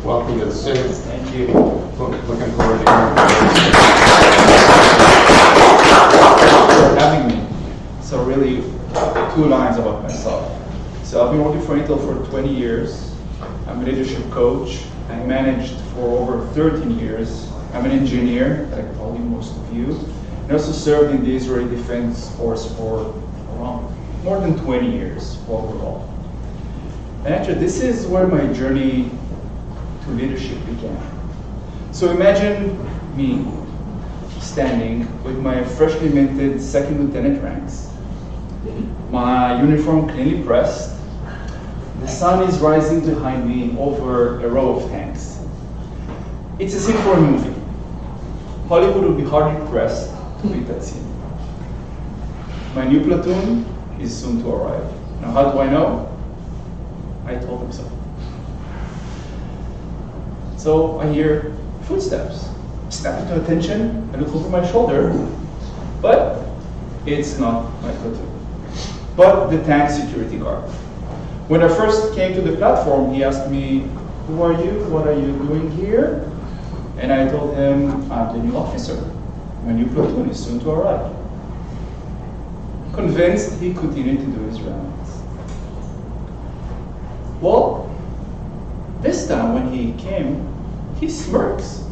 Welcome to the city. Thank you. Looking forward to hearing For having me. So really, 2 lines about myself. So I've been working for Intel for 20 years. I'm a leadership coach. I managed for over 13 years. I'm an engineer, like probably most of you. And also served in the Israeli Defense Force for around more than 20 years overall. And actually, this is where my journey to leadership began. So imagine me standing with my freshly minted second lieutenant ranks, my uniform cleanly pressed. The sun is rising behind me over a row of tanks. It's a scene for a movie. Hollywood would be hardly pressed to beat that scene. My new platoon is soon to arrive. Now, how do I know? I told them so. So I hear footsteps. Snap into attention, I look over my shoulder, but it's not my platoon, but the tank security guard. When I first came to the platform, he asked me, "Who are you? What are you doing here?" And I told him, "I'm the new officer. My new platoon is soon to arrive." Convinced, he continued to do his rounds. Well, this time when he came, he smirks.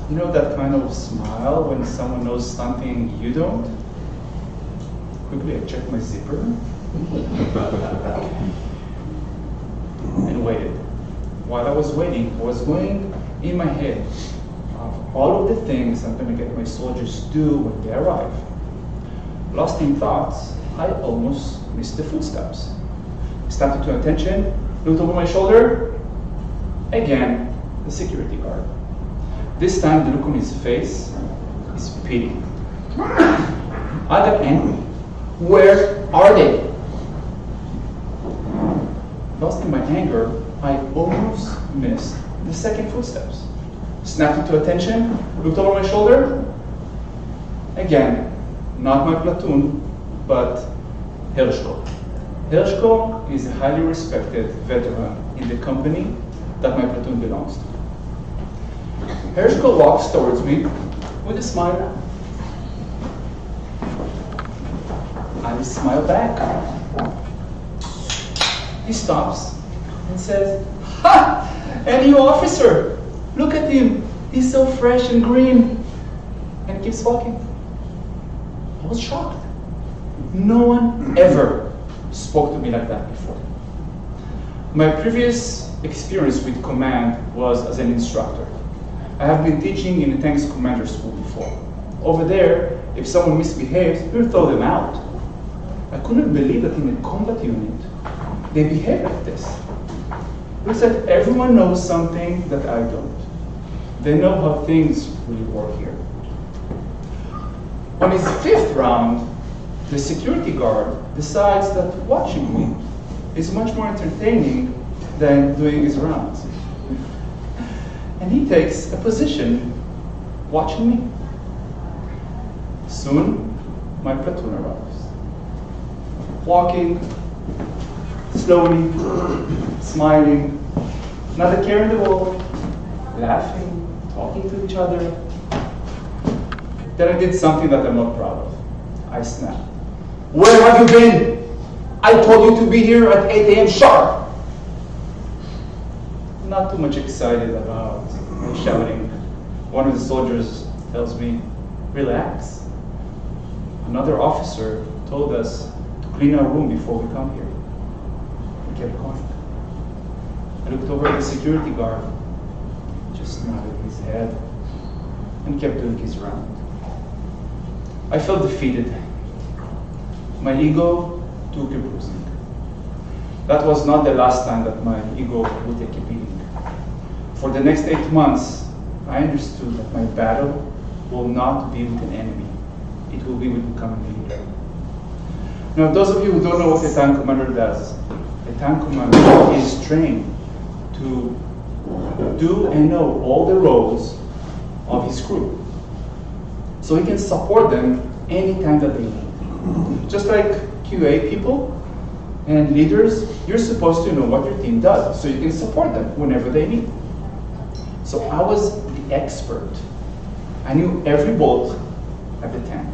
You know that kind of smile when someone knows something you don't? Quickly, I checked my zipper and waited. While I was waiting, I was going in my head of all of the things I'm going to get my soldiers to do when they arrive. Lost in thoughts, I almost missed the footsteps. Snapped to attention, looked over my shoulder. Again, the security guard. This time, the look on his face is pity. I got angry. Where are they? Lost in my anger, I almost missed the second footsteps. Snapped into attention, looked over my shoulder. Again, not my platoon, but Hershko. Hershko is a highly respected veteran in the company that my platoon belongs to. Hershko walks towards me with a smile. I smile back. He stops and says, "Ha! A new officer! Look at him! He's so fresh and green!" And keeps walking. I was shocked. No one ever spoke to me like that before. My previous experience with command was as an instructor. I have been teaching in a tanks commander school before. Over there, if someone misbehaves, we'll throw them out. I couldn't believe that in a combat unit, they behave like this. It looks like everyone knows something that I don't. They know how things really work here. On his 5th round, the security guard decides that watching me is much more entertaining than doing his rounds. And he takes a position watching me. Soon, my platoon arrives. Walking, slowly, smiling, not a care in the world, laughing, talking to each other. Then I did something that I'm not proud of. I snapped. "Where have you been? I told you to be here at 8 a.m. sharp." Not too much excited about shouting. One of the soldiers tells me, "Relax." Another officer told us to clean our room before we come here. We kept going. I looked over at the security guard, just nodded his head, and kept doing his round. I felt defeated. My ego took a bruising. That was not the last time that my ego would take a beating. For the next 8 months, I understood that my battle will not be with an enemy. It will be with becoming a leader. Now, those of you who don't know what a tank commander does, a tank commander is trained to do and know all the roles of his crew, so he can support them anytime that they need. Just like QA people, And leaders, you're supposed to know what your team does so you can support them whenever they need. So I was the expert. I knew every bolt at the tank.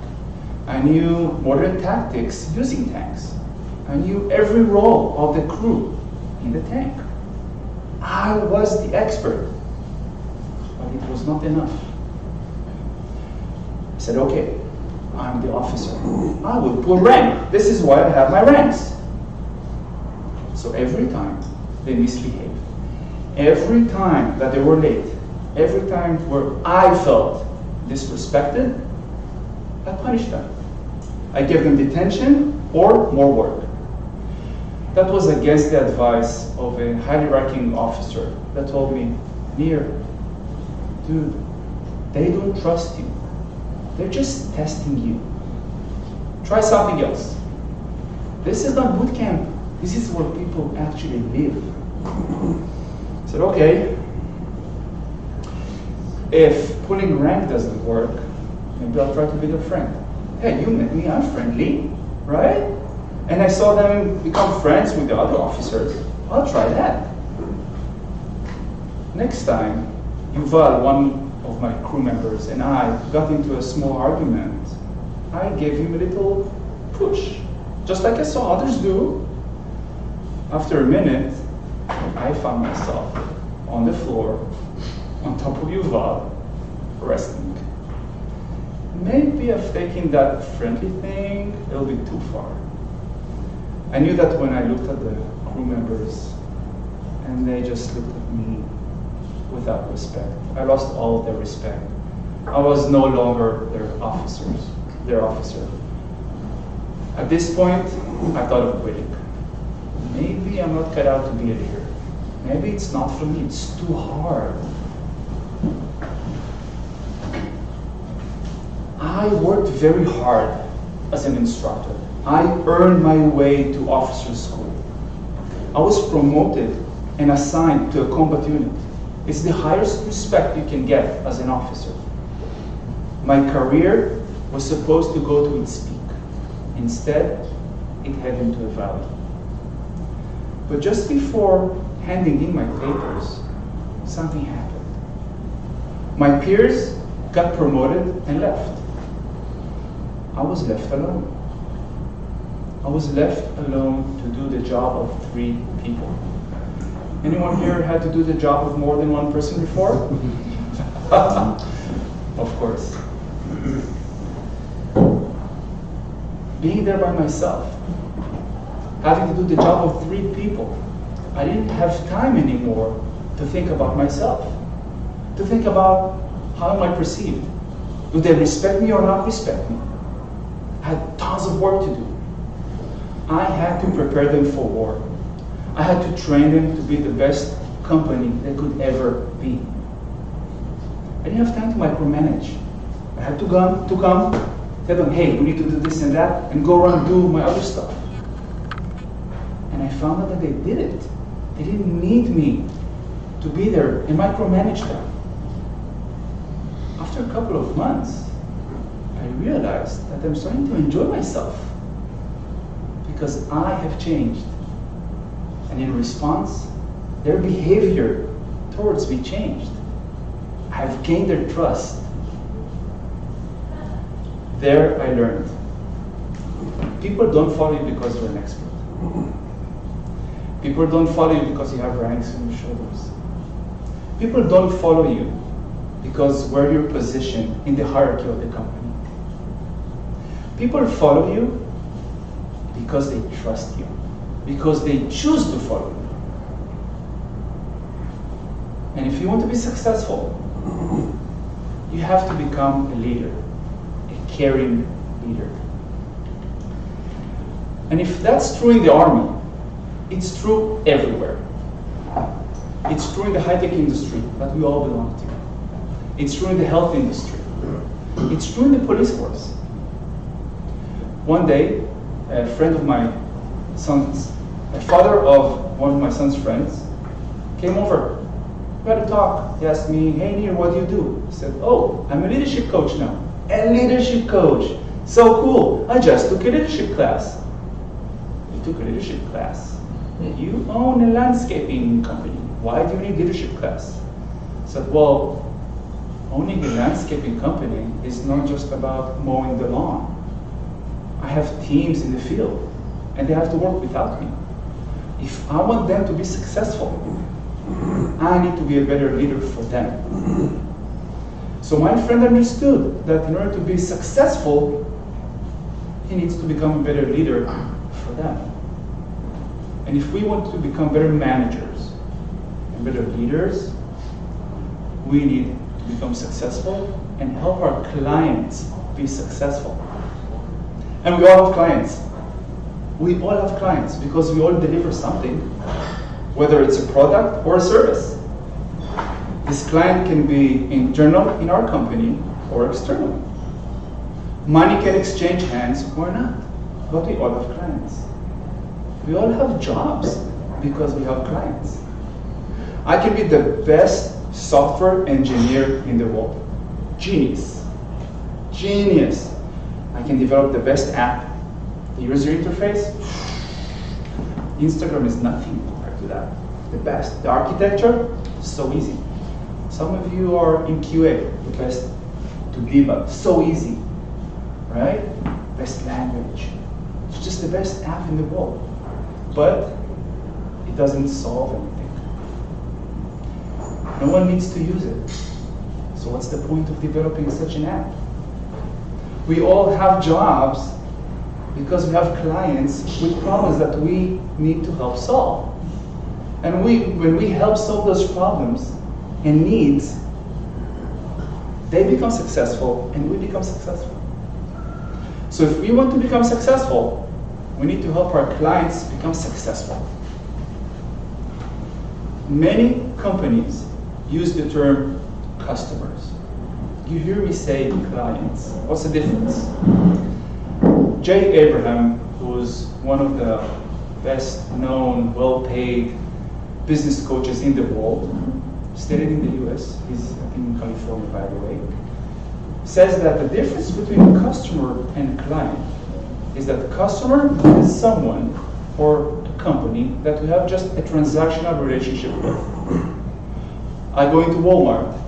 I knew modern tactics using tanks. I knew every role of the crew in the tank. I was the expert, but it was not enough. I said, okay, I'm the officer. I will pull rank. This is why I have my ranks. So every time they misbehaved, every time that they were late, every time where I felt disrespected, I punished them. I gave them detention or more work. That was against the advice of a highly ranking officer that told me, Nir, dude, they don't trust you. They're just testing you. Try something else. This is not boot camp. This is where people actually live. I said, okay, if pulling rank doesn't work, maybe I'll try to be their friend. Hey, you met me, I'm friendly, right? And I saw them become friends with the other officers. I'll try that. Next time, Yuval, one of my crew members, and I got into a small argument, I gave him a little push, just like I saw others do. After a minute, I found myself on the floor, on top of Yuval, resting. Maybe I've taken that friendly thing a little bit too far. I knew that when I looked at the crew members, and they just looked at me without respect. I lost all of their respect. I was no longer their officer. At this point, I thought of quitting. Maybe I'm not cut out to be a leader. Maybe it's not for me, it's too hard. I worked very hard as an instructor. I earned my way to officer school. I was promoted and assigned to a combat unit. It's the highest respect you can get as an officer. My career was supposed to go to its peak. Instead, it headed into a valley. But just before handing in my papers, something happened. My peers got promoted and left. I was left alone. I was left alone to do the job of 3 people. Anyone here had to do the job of more than 1 person before? Of course. Being there by myself, having to do the job of 3 people, I didn't have time anymore to think about myself, to think about how am I perceived. Do they respect me or not respect me? I had tons of work to do. I had to prepare them for war. I had to train them to be the best company they could ever be. I didn't have time to micromanage. I had to come, tell them, hey, we need to do this and that, and go around and do my other stuff. And I found out that they did it. They didn't need me to be there and micromanage them. After a couple of months, I realized that I'm starting to enjoy myself because I have changed. And in response, their behavior towards me changed. I have gained their trust. There I learned. People don't follow you because you're an expert. People don't follow you because you have ranks on your shoulders. People don't follow you because where you're positioned in the hierarchy of the company. People follow you because they trust you, because they choose to follow you. And if you want to be successful, you have to become a leader, a caring leader. And if that's true in the army, it's true everywhere. It's true in the high-tech industry that we all belong to. It's true in the health industry. It's true in the police force. One day, a friend of my son's, a father of one of my son's friends, came over. We had a talk. He asked me, hey Nir, what do you do? I said, oh, I'm a leadership coach now. A leadership coach. So cool. I just took a leadership class. took a leadership class. You own a landscaping company. Why do you need leadership class? I said, well, owning a landscaping company is not just about mowing the lawn. I have teams in the field, and they have to work without me. If I want them to be successful, I need to be a better leader for them. So my friend understood that in order to be successful, he needs to become a better leader for them. And if we want to become better managers and better leaders, we need to become successful and help our clients be successful. And we all have clients. We all have clients because we all deliver something, whether it's a product or a service. This client can be internal in our company or external. Money can exchange hands or not, but we all have clients. We all have jobs because we have clients. I can be the best software engineer in the world. Genius. I can develop the best app. The user interface, Instagram is nothing compared to that. The best. The architecture, so easy. Some of you are in QA, the best to debug, so easy, right? Best language. It's just the best app in the world. But it doesn't solve anything. No one needs to use it. So what's the point of developing such an app? We all have jobs because we have clients with problems that we need to help solve. And when we help solve those problems and needs, they become successful and we become successful. So if we want to become successful, we need to help our clients become successful. Many companies use the term customers. You hear me say clients. What's the difference? Jay Abraham, who's one of the best known, well-paid business coaches in the world, studied in the US, he's I think in California by the way, says that the difference between a customer and a client is that the customer is someone or a company that we have just a transactional relationship with. I go into Walmart,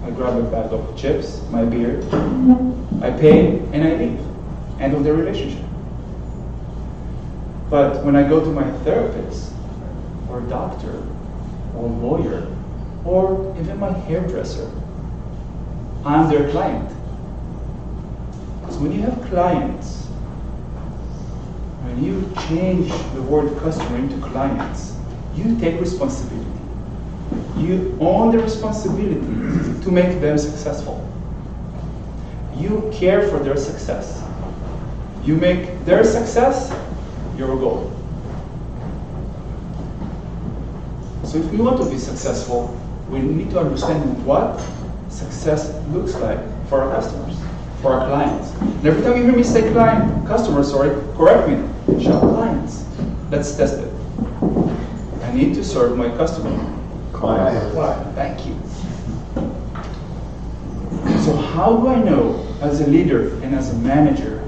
I grab a bag of chips, my beer, I pay, and I leave. End of the relationship. But when I go to my therapist, or doctor, or lawyer, or even my hairdresser, I'm their client. So when you have clients, when you change the word customer into clients, you take responsibility. You own the responsibility to make them successful. You care for their success. You make their success your goal. So if we want to be successful, we need to understand what success looks like for our customers, for our clients. And every time you hear me say correct me. Shout clients. Let's test it. I need to serve my customer. Client. Thank you. So how do I know as a leader and as a manager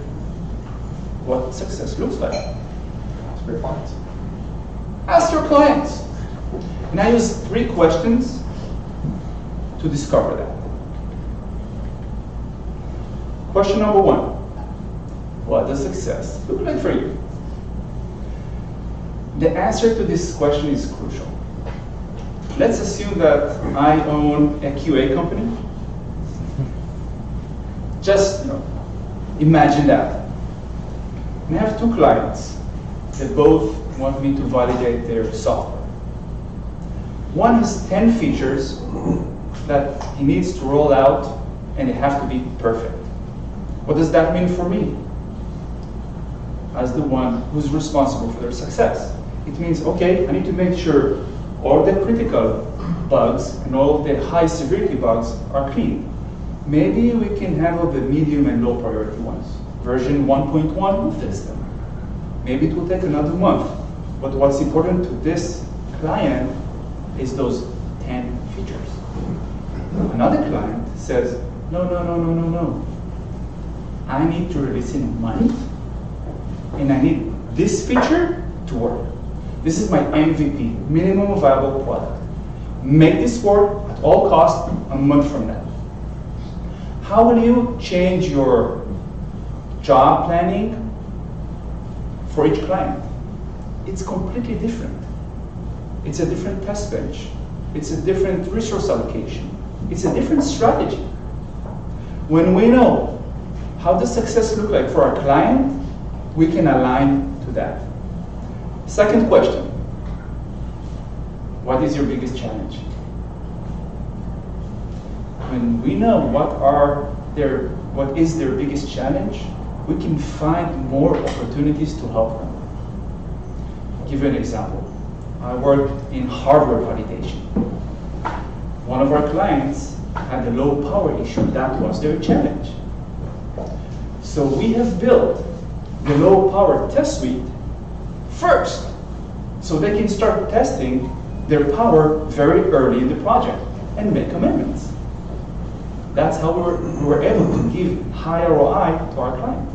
what success looks like? Ask your clients. Ask your clients. And I use 3 questions to discover that. Question number 1. What does success look like for you? The answer to this question is crucial. Let's assume that I own a QA company. Just imagine that. And I have 2 clients. They both want me to validate their software. One has 10 features that he needs to roll out, and they have to be perfect. What does that mean for me? As the one who's responsible for their success. It means, okay, I need to make sure all the critical bugs and all the high severity bugs are clean. Maybe we can handle the medium and low priority ones. Version 1.1 will fix them. Maybe it will take another month. But what's important to this client is those 10 features. Another client says, no. I need to release in a month, and I need this feature to work. This is my MVP, minimum viable product. Make this work at all costs a month from now. How will you change your job planning for each client? It's completely different. It's a different test bench. It's a different resource allocation. It's a different strategy. When we know how does success look like for our client, we can align to that. Second question, what is your biggest challenge? When we know what is their biggest challenge, we can find more opportunities to help them. I'll give you an example. I worked in hardware validation. One of our clients had a low power issue. That was their challenge. So we have built the low power test suite first, so they can start testing their power very early in the project and make commitments. That's how we were able to give high ROI to our client.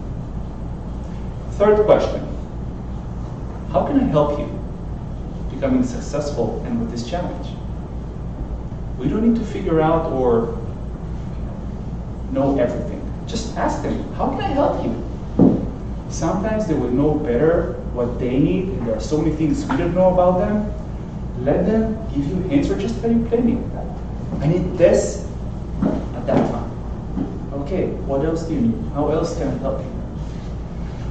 Third question, how can I help you becoming successful and with this challenge? We don't need to figure out or know everything. Just ask them, how can I help you? Sometimes they will know better what they need, and there are so many things we don't know about them. Let them give you hints, or just tell you plainly, I need this at that time. Okay, what else do you need? How else can I help you?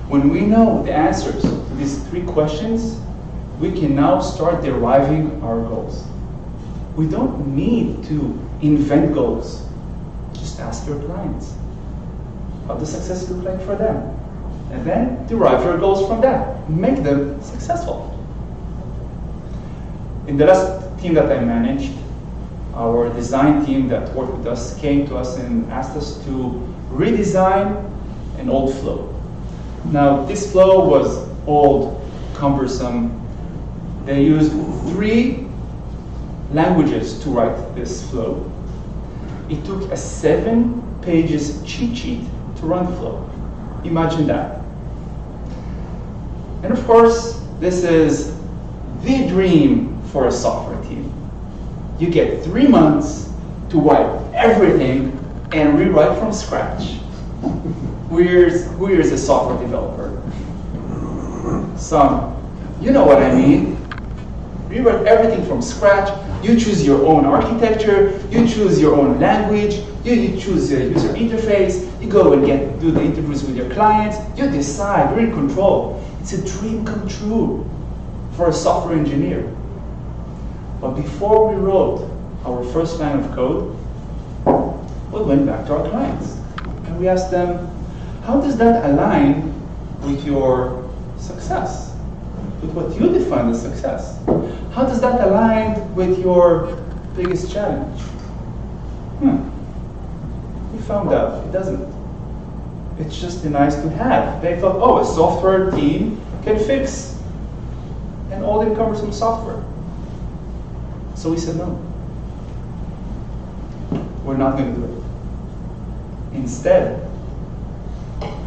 When we know the answers to these three questions, we can now start deriving our goals. We don't need to invent goals. Just ask your clients. How does success look like for them? And then derive your goals from that. Make them successful. In the last team that I managed, our design team that worked with us came to us and asked us to redesign an old flow. Now, this flow was old, cumbersome. They used 3 languages to write this flow. It took a 7 pages cheat sheet to run the flow. Imagine that. And of course, this is the dream for a software team. You get 3 months to wipe everything and rewrite from scratch. Who here is a software developer? Some. You know what I mean. Rewrite everything from scratch. You choose your own architecture. You choose your own language. You choose a user interface. You go and do the interviews with your clients. You decide. You're in control. It's a dream come true for a software engineer. But before we wrote our first line of code, we went back to our clients. And we asked them, how does that align with your success? With what you define as success? How does that align with your biggest challenge? We found out it doesn't. It's just a nice to have. They thought, oh, a software team can fix an old and cumbersome software. So we said, no. We're not going to do it. Instead,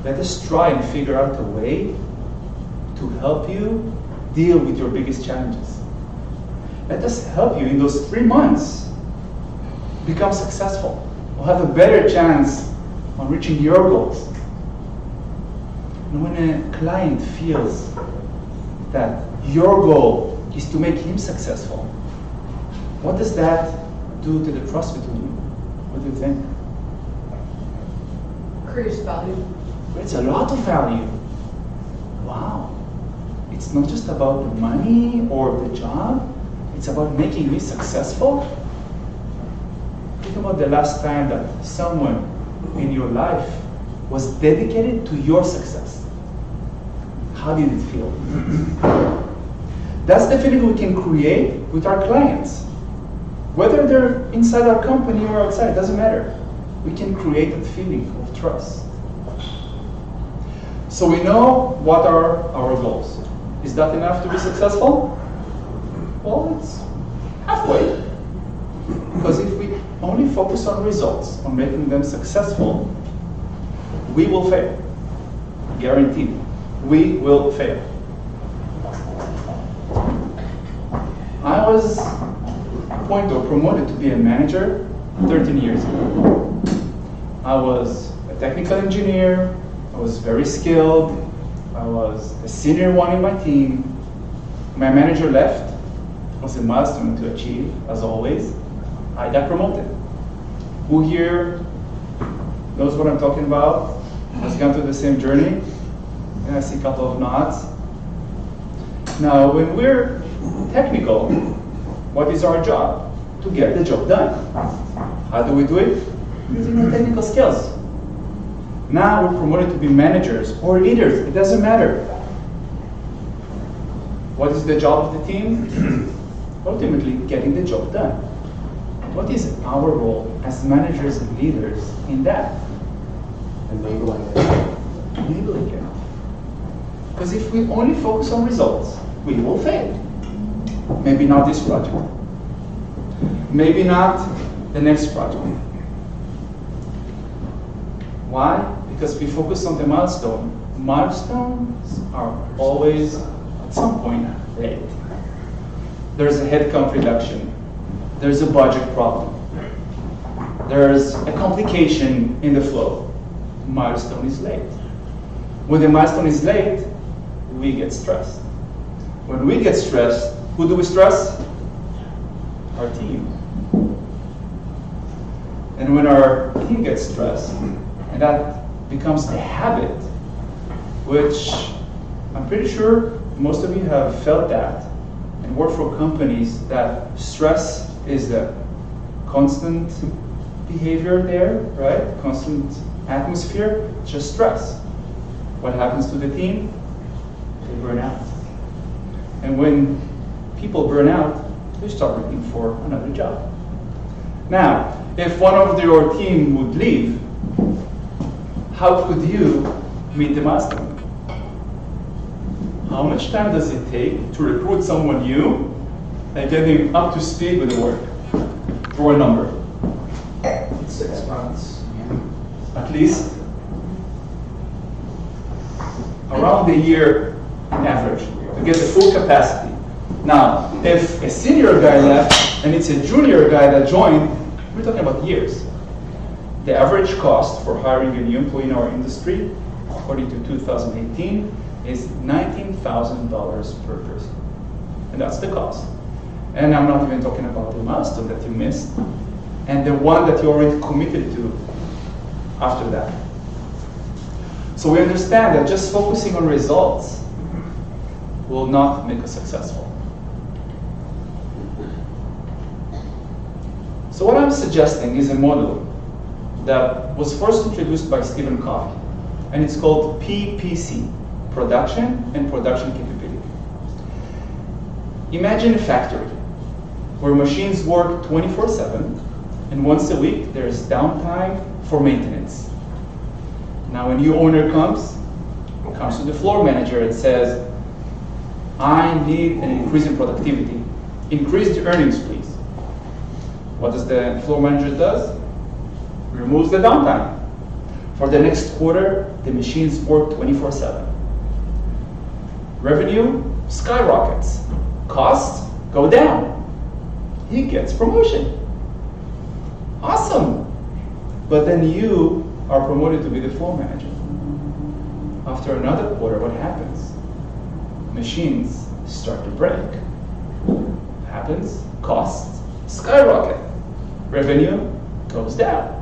let us try and figure out a way to help you deal with your biggest challenges. Let us help you in those 3 months become successful or have a better chance on reaching your goals. And when a client feels that your goal is to make him successful, what does that do to the trust between you? What do you think? Creates value. It's a lot of value. Wow. It's not just about the money or the job. It's about making me successful. Think about the last time that someone in your life was dedicated to your success. How did it feel? That's the feeling we can create with our clients. Whether they're inside our company or outside, it doesn't matter. We can create that feeling of trust. So we know what are our goals. Is that enough to be successful? Well, it's halfway. Because if we only focus on results, on making them successful, we will fail. Guaranteed. We will fail. was appointed or promoted to be a manager 13 years ago. I was a technical engineer, I was very skilled, I was the senior one in my team. My manager left, it was a milestone to achieve, as always. I got promoted. Who here knows what I'm talking about? Has gone through the same journey? And I see a couple of nods. Now, when we're technical, what is our job? To get the job done. How do we do it? Using the technical skills. Now we're promoted to be managers or leaders, it doesn't matter. What is the job of the team? Ultimately, getting the job done. What is our role as managers and leaders in that? Enabling it. Enabling it. Because if we only focus on results, we will fail. Maybe not this project. Maybe not the next project. Why? Because we focus on the milestone. Milestones are always, at some point, late. There's a headcount reduction. There's a budget problem. There's a complication in the flow. Milestone is late. When the milestone is late, we get stressed. When we get stressed, who do we stress? Our team. And when our team gets stressed, and that becomes a habit, which I'm pretty sure most of you have felt that and work for companies that stress is the constant behavior there, right? Constant atmosphere, just stress. What happens to the team? They burn out. And when people burn out, they start looking for another job. Now, if one of your team would leave, how could you meet the milestone? How much time does it take to recruit someone new and get him up to speed with the work? Throw a number. 6 months. At least around a year on average to get the full capacity. Now, if a senior guy left and it's a junior guy that joined, we're talking about years. The average cost for hiring a new employee in our industry, according to 2018, is $19,000 per person. And that's the cost. And I'm not even talking about the milestone that you missed and the one that you already committed to after that. So we understand that just focusing on results will not make us successful. So what I'm suggesting is a model that was first introduced by Stephen Covey, and it's called PPC, Production and Production Capability. Imagine a factory where machines work 24/7, and once a week there's downtime for maintenance. Now a new owner comes to the floor manager and says, I need an increase in productivity. Increase the earnings, please. What does the floor manager do? Removes the downtime. For the next quarter, the machines work 24/7. Revenue skyrockets. Costs go down. He gets promotion. Awesome. But then you are promoted to be the floor manager. After another quarter, what happens? Machines start to break. Happens, costs skyrocket. Revenue goes down.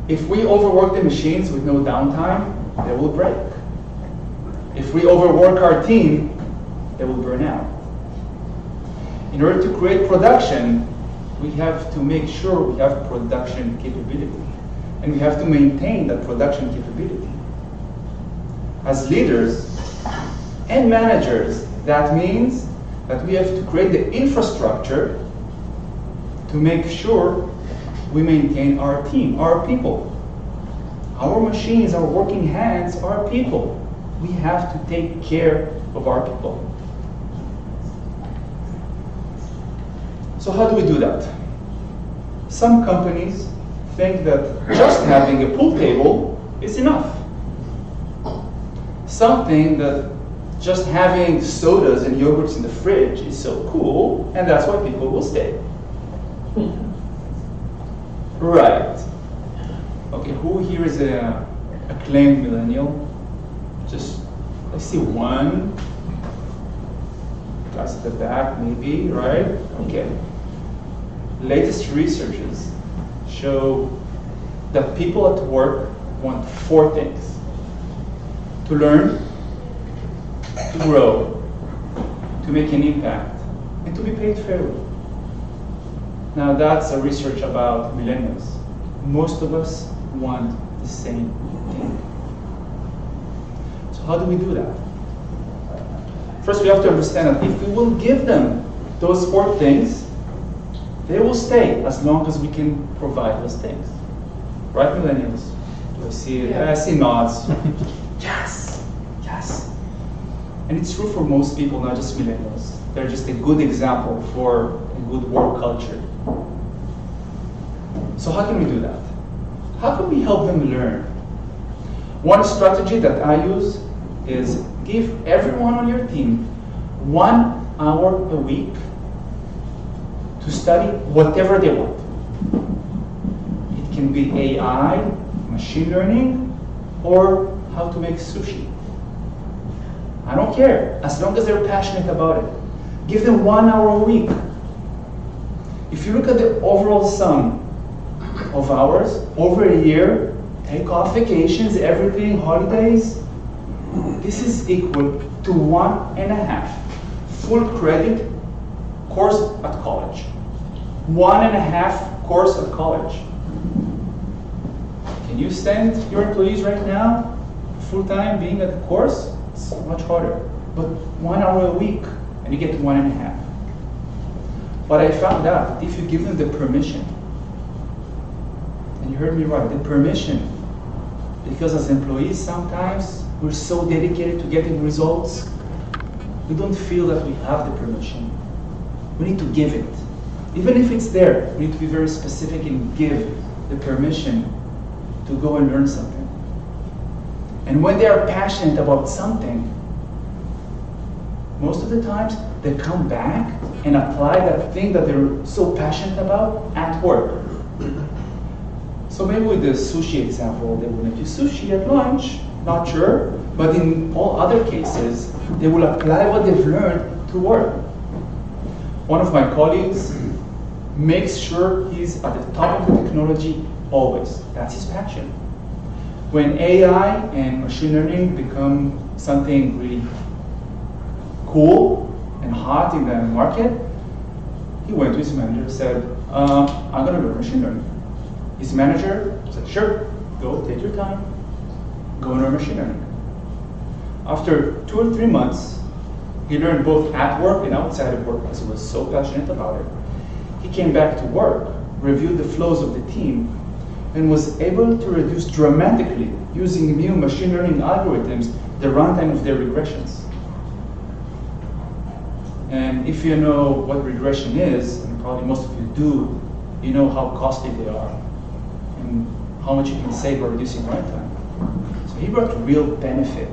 If we overwork the machines with no downtime, they will break. If we overwork our team, they will burn out. In order to create production, we have to make sure we have production capability. And we have to maintain that production capability. As leaders and managers, that means that we have to create the infrastructure to make sure we maintain our team, our people. Our machines, our working hands, our people. We have to take care of our people. So how do we do that? Some companies think that just having a pool table is enough. Some think that just having sodas and yogurts in the fridge is so cool, and that's why people will stay. Right. Okay, who here is a acclaimed millennial? Just, I see one. Guys at the back, maybe, right? Okay. Latest researches show that people at work want 4 things: to learn, to grow, to make an impact, and to be paid fairly. Now that's a research about millennials. Most of us want the same thing. So how do we do that? First, we have to understand that if we will give them those 4 things, they will stay as long as we can provide those things. Right, millennials? Do I see it? Yeah. I see nods. Yes, yes. And it's true for most people, not just millennials. They're just a good example for a good work culture. So how can we do that? How can we help them learn? One strategy that I use is give everyone on your team 1 hour a week to study whatever they want. It can be AI, machine learning, or how to make sushi. I don't care, as long as they're passionate about it. Give them 1 hour a week. If you look at the overall sum of hours over a year, take off vacations, everything, holidays, this is equal to 1.5 full credit course at college. 1.5 course at college. Can you stand your employees right now, full time being at the course? It's much harder. But 1 hour a week, and you get 1.5. But I found out that if you give them the permission, and you heard me right, the permission, because as employees sometimes we're so dedicated to getting results, we don't feel that we have the permission. We need to give it. Even if it's there, we need to be very specific and give the permission to go and learn something. And when they are passionate about something, most of the times they come back and apply that thing that they're so passionate about at work. So maybe with the sushi example, they will make you sushi at lunch, not sure, but in all other cases, they will apply what they've learned to work. One of my colleagues makes sure he's at the top of the technology always. That's his passion. When AI and machine learning become something really cool and hot in the market, he went to his manager and said, I'm going to learn machine learning. His manager said, sure, go, take your time, go and learn machine learning. After 2 or 3 months, he learned both at work and outside of work because he was so passionate about it. He came back to work, reviewed the flows of the team, and was able to reduce dramatically, using new machine learning algorithms, the runtime of their regressions. And if you know what regression is, and probably most of you do, you know how costly they are and how much you can save by reducing runtime. So he brought real benefit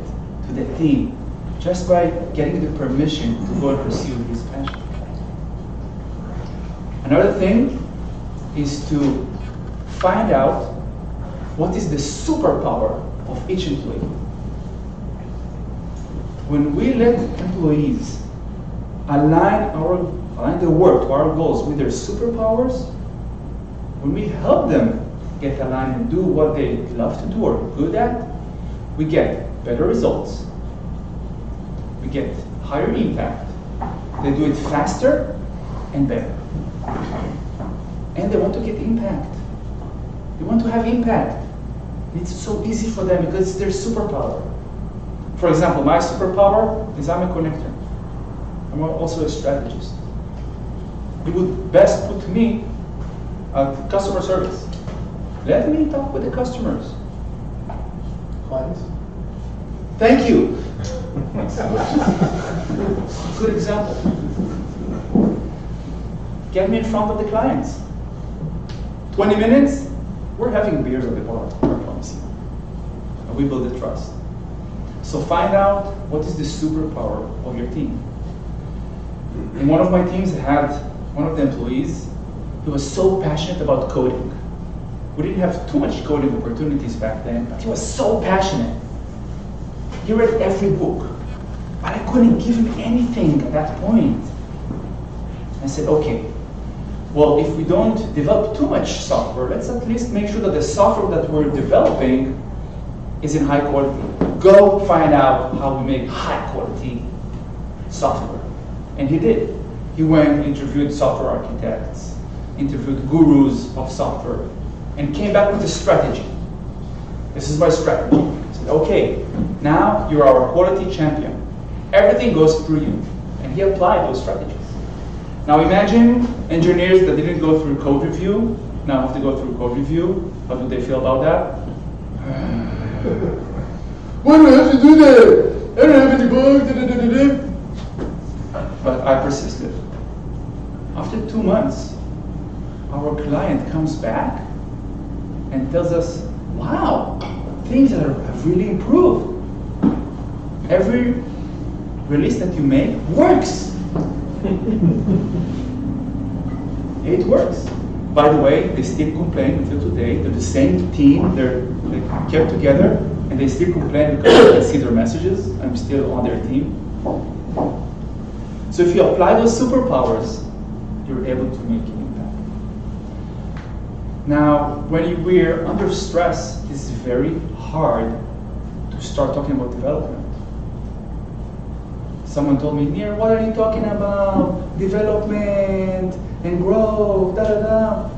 to the team just by getting the permission to go and pursue his passion. Another thing is to find out what is the superpower of each employee. When we let employees align their work to our goals with their superpowers, when we help them get aligned and do what they love to do or are good at, we get better results. We get higher impact. They do it faster and better. And they want to get impact. They want to have impact. It's so easy for them because it's their superpower. For example, my superpower is I'm a connector. I'm also a strategist. You would best put me at customer service. Let me talk with the customers. Clients? Thank you. Good example. Get me in front of the clients. 20 minutes, we're having beers at the bar, I promise you. And we build the trust. So find out what is the superpower of your team. In one of my teams, I had one of the employees who was so passionate about coding. We didn't have too much coding opportunities back then, but he was so passionate. He read every book, but I couldn't give him anything at that point. I said, okay, well, if we don't develop too much software, let's at least make sure that the software that we're developing is in high quality. Go find out how we make high quality software. And he did. He went, interviewed software architects, interviewed gurus of software, and came back with a strategy. This is my strategy. He said, okay, now you're our quality champion. Everything goes through you. And he applied those strategies. Now imagine engineers that didn't go through code review, now have to go through code review. How do they feel about that? Why do I have to do that? I don't have any bugs. But I persisted. After 2 months, our client comes back and tells us, wow, things have really improved. Every release that you make works. It works. By the way, they still complain until today. They're the same team. They kept together, and they still complain because I can see their messages. I'm still on their team. So if you apply those superpowers, you're able to make an impact. Now, when we're under stress, it's very hard to start talking about development. Someone told me, Nir, what are you talking about? Development and growth, da da da.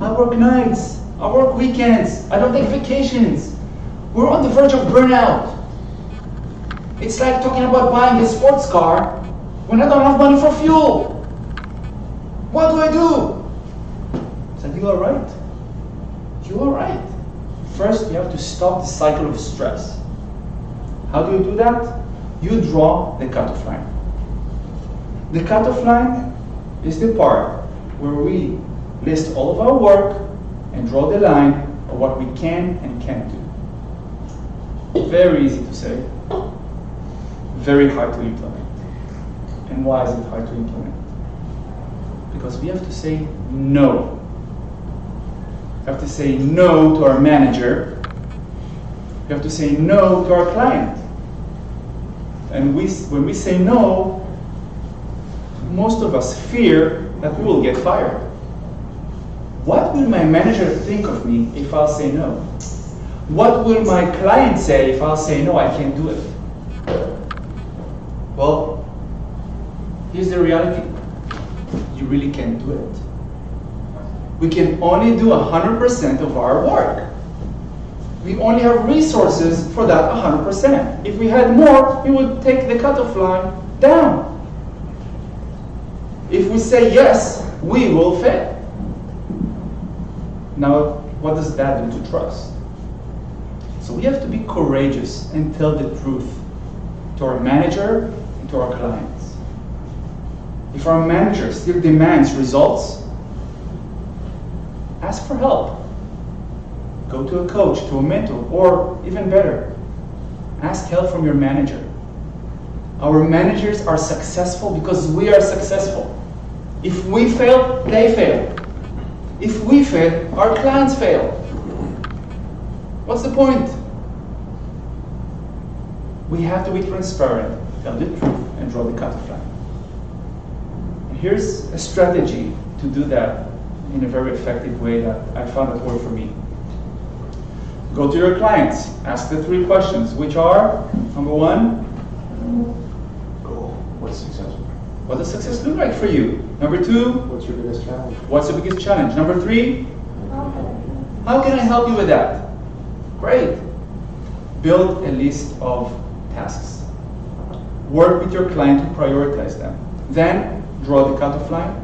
I work nights, I work weekends, I don't take vacations. We're on the verge of burnout. It's like talking about buying a sports car when I don't have money for fuel. What do I do? I said, you are right. You are right. First, you have to stop the cycle of stress. How do you do that? You draw the cutoff line. The cutoff line is the part where we list all of our work and draw the line of what we can and can't do. Very easy to say, very hard to implement. And why is it hard to implement? Because we have to say no. We have to say no to our manager. We have to say no to our client. And when we say no, most of us fear that we will get fired. What will my manager think of me if I'll say no? What will my client say if I'll say no, I can't do it? Well, here's the reality. You really can't do it. We can only do 100% of our work. We only have resources for that 100%. If we had more, we would take the cutoff line down. If we say yes, we will fail. Now, what does that do to trust? So we have to be courageous and tell the truth to our manager and to our clients. If our manager still demands results, ask for help. Go to a coach, to a mentor, or even better, ask help from your manager. Our managers are successful because we are successful. If we fail, they fail. If we fail, our clients fail. What's the point? We have to be transparent, tell the truth, and draw the cutoff line. Here's a strategy to do that in a very effective way that I found that worked for me. Go to your clients, ask the 3 questions, which are, number 1, What's successful? what does success look like for you? Number 2, What's your biggest challenge? what's the biggest challenge? Number 3, how can I help you with that? Great. Build a list of tasks. Work with your client to prioritize them. Then draw the cutoff line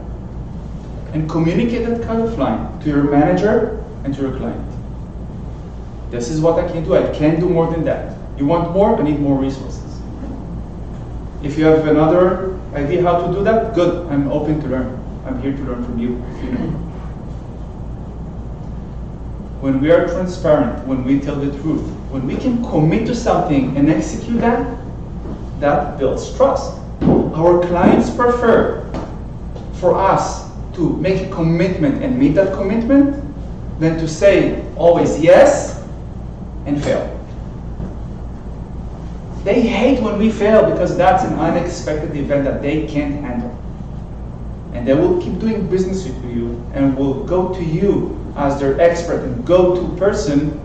and communicate that cutoff line to your manager and to your client. This is what I can do. I can't do more than that. You want more? I need more resources. If you have another idea how to do that, good. I'm open to learn. I'm here to learn from you. when we are transparent, when we tell the truth, when we can commit to something and execute that, that builds trust. Our clients prefer for us to make a commitment and meet that commitment than to say always yes and fail. They hate when we fail because that's an unexpected event that they can't handle. And they will keep doing business with you and will go to you as their expert and go-to person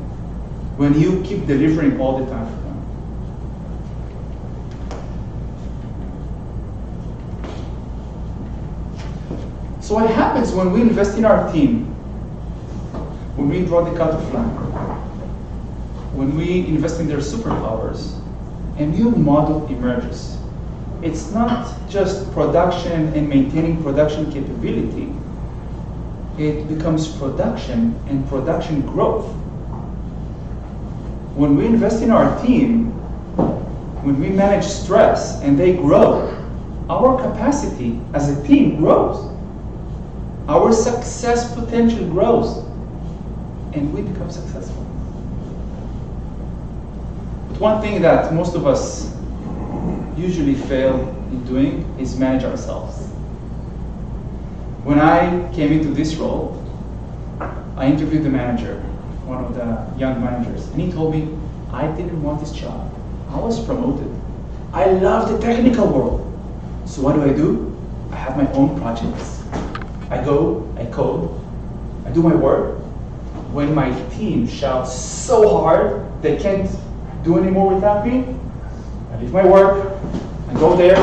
when you keep delivering all the time for them. So what happens when we invest in our team, when we draw the cut of line, when we invest in their superpowers, a new model emerges. It's not just production and maintaining production capability. It becomes production and production growth. When we invest in our team, when we manage stress and they grow, our capacity as a team grows. Our success potential grows, and we become successful. But one thing that most of us usually fail in doing is manage ourselves. When I came into this role, I interviewed the manager, one of the young managers, and he told me, I didn't want this job. I was promoted. I love the technical world. So what do? I have my own projects. I go, I code, I do my work. When my team shouts so hard they can't do anymore without me, I leave my work, I go there,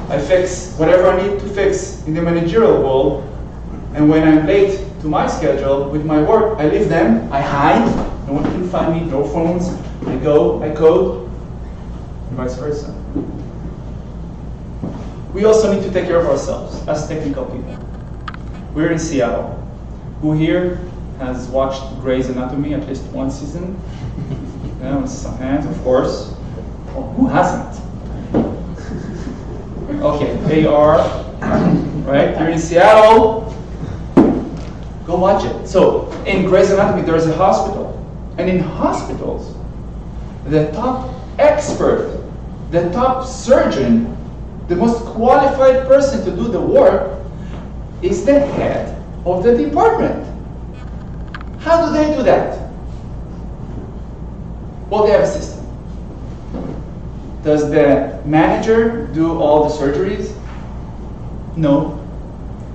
I fix whatever I need to fix in the managerial role, and when I'm late to my schedule with my work, I leave them, I hide, no one can find me, no phones, I go, I code, and vice versa. We also need to take care of ourselves as technical people. We're in Seattle. Who here has watched Grey's Anatomy at least one season? Yeah, some hands, of course. Well, who hasn't? Okay, they are, right? You're in Seattle. Go watch it. So, in Grey's Anatomy, there's a hospital. And in hospitals, the top expert, the top surgeon, the most qualified person to do the work is the head of the department. How do they do that? Well, they have a system. Does the manager do all the surgeries? No.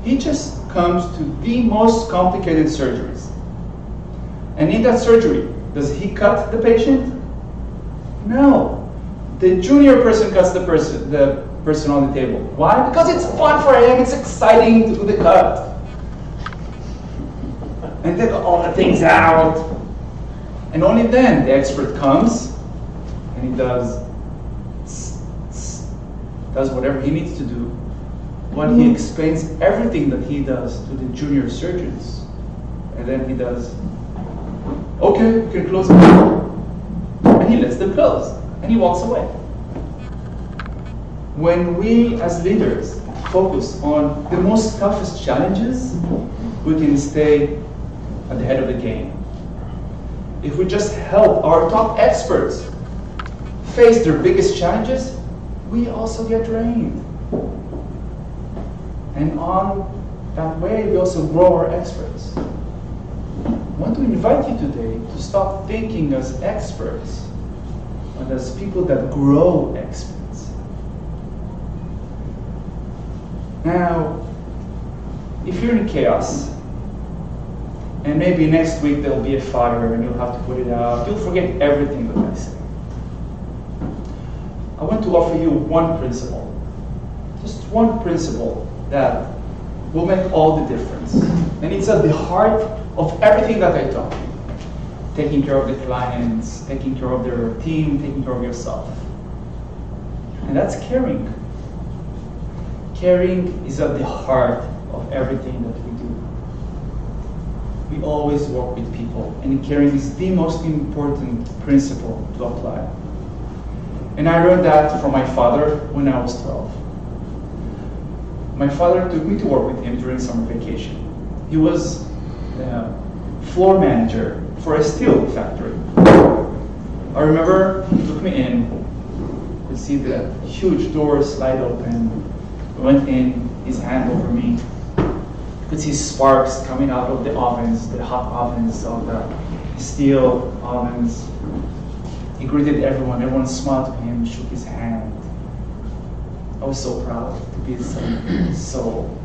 He just comes to the most complicated surgeries. And in that surgery, does he cut the patient? No. The junior person cuts the person on the table. Why? Because it's fun for him, it's exciting to do the cut. And take all the things out. And only then the expert comes and he does whatever he needs to do. When he explains everything that he does to the junior surgeons. And then he does, okay, you can close it. And he lets them close. And he walks away. When we as leaders focus on the most toughest challenges, we can stay at the head of the game. If we just help our top experts face their biggest challenges, we also get trained. And on that way, we also grow our experts. I want to invite you today to stop thinking as experts, but as people that grow experts. Now, if you're in chaos, and maybe next week there'll be a fire and you'll have to put it out, you'll forget everything that I say. I want to offer you one principle, just one principle that will make all the difference. And it's at the heart of everything that I talk. Taking care of the clients, taking care of their team, taking care of yourself. And that's caring. Caring is at the heart of everything that we do. We always work with people, and caring is the most important principle to apply. And I learned that from my father when I was 12. My father took me to work with him during summer vacation. He was floor manager for a steel factory. I remember he took me in, could see the huge doors slide open, went in, his hand over me, could see sparks coming out of the ovens, the hot ovens, of the steel ovens. He greeted everyone smiled to him, shook his hand. I was so proud to be so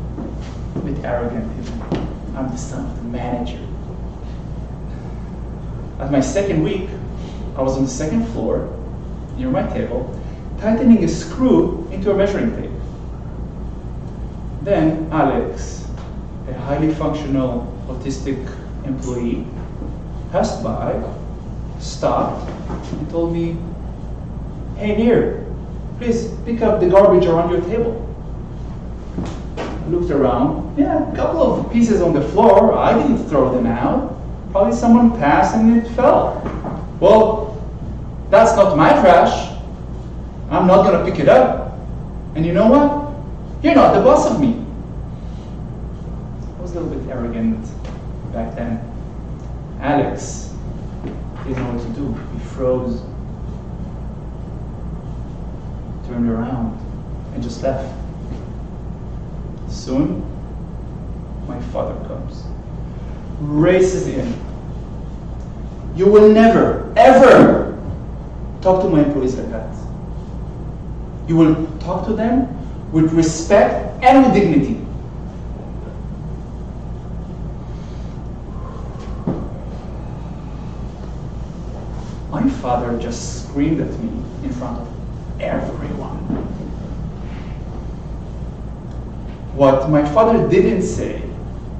a bit arrogant. I'm the son of the manager. At my second week, I was on the second floor, near my table, tightening a screw into a measuring tape. Then Alex, a highly functional autistic employee, passed by, stopped, and told me, "Hey Nir, please pick up the garbage around your table." I looked around, yeah, a couple of pieces on the floor. I didn't throw them out. Probably someone passed and it fell. Well, that's not my trash. I'm not gonna pick it up. And you know what? You're not the boss of me. I was a little bit arrogant back then. Alex didn't know what to do. He froze, turned around, and just left. Soon, my father comes, races in. "You will never, ever talk to my employees like that. You will talk to them with respect and with dignity." My father just screamed at me in front of everyone. What my father didn't say,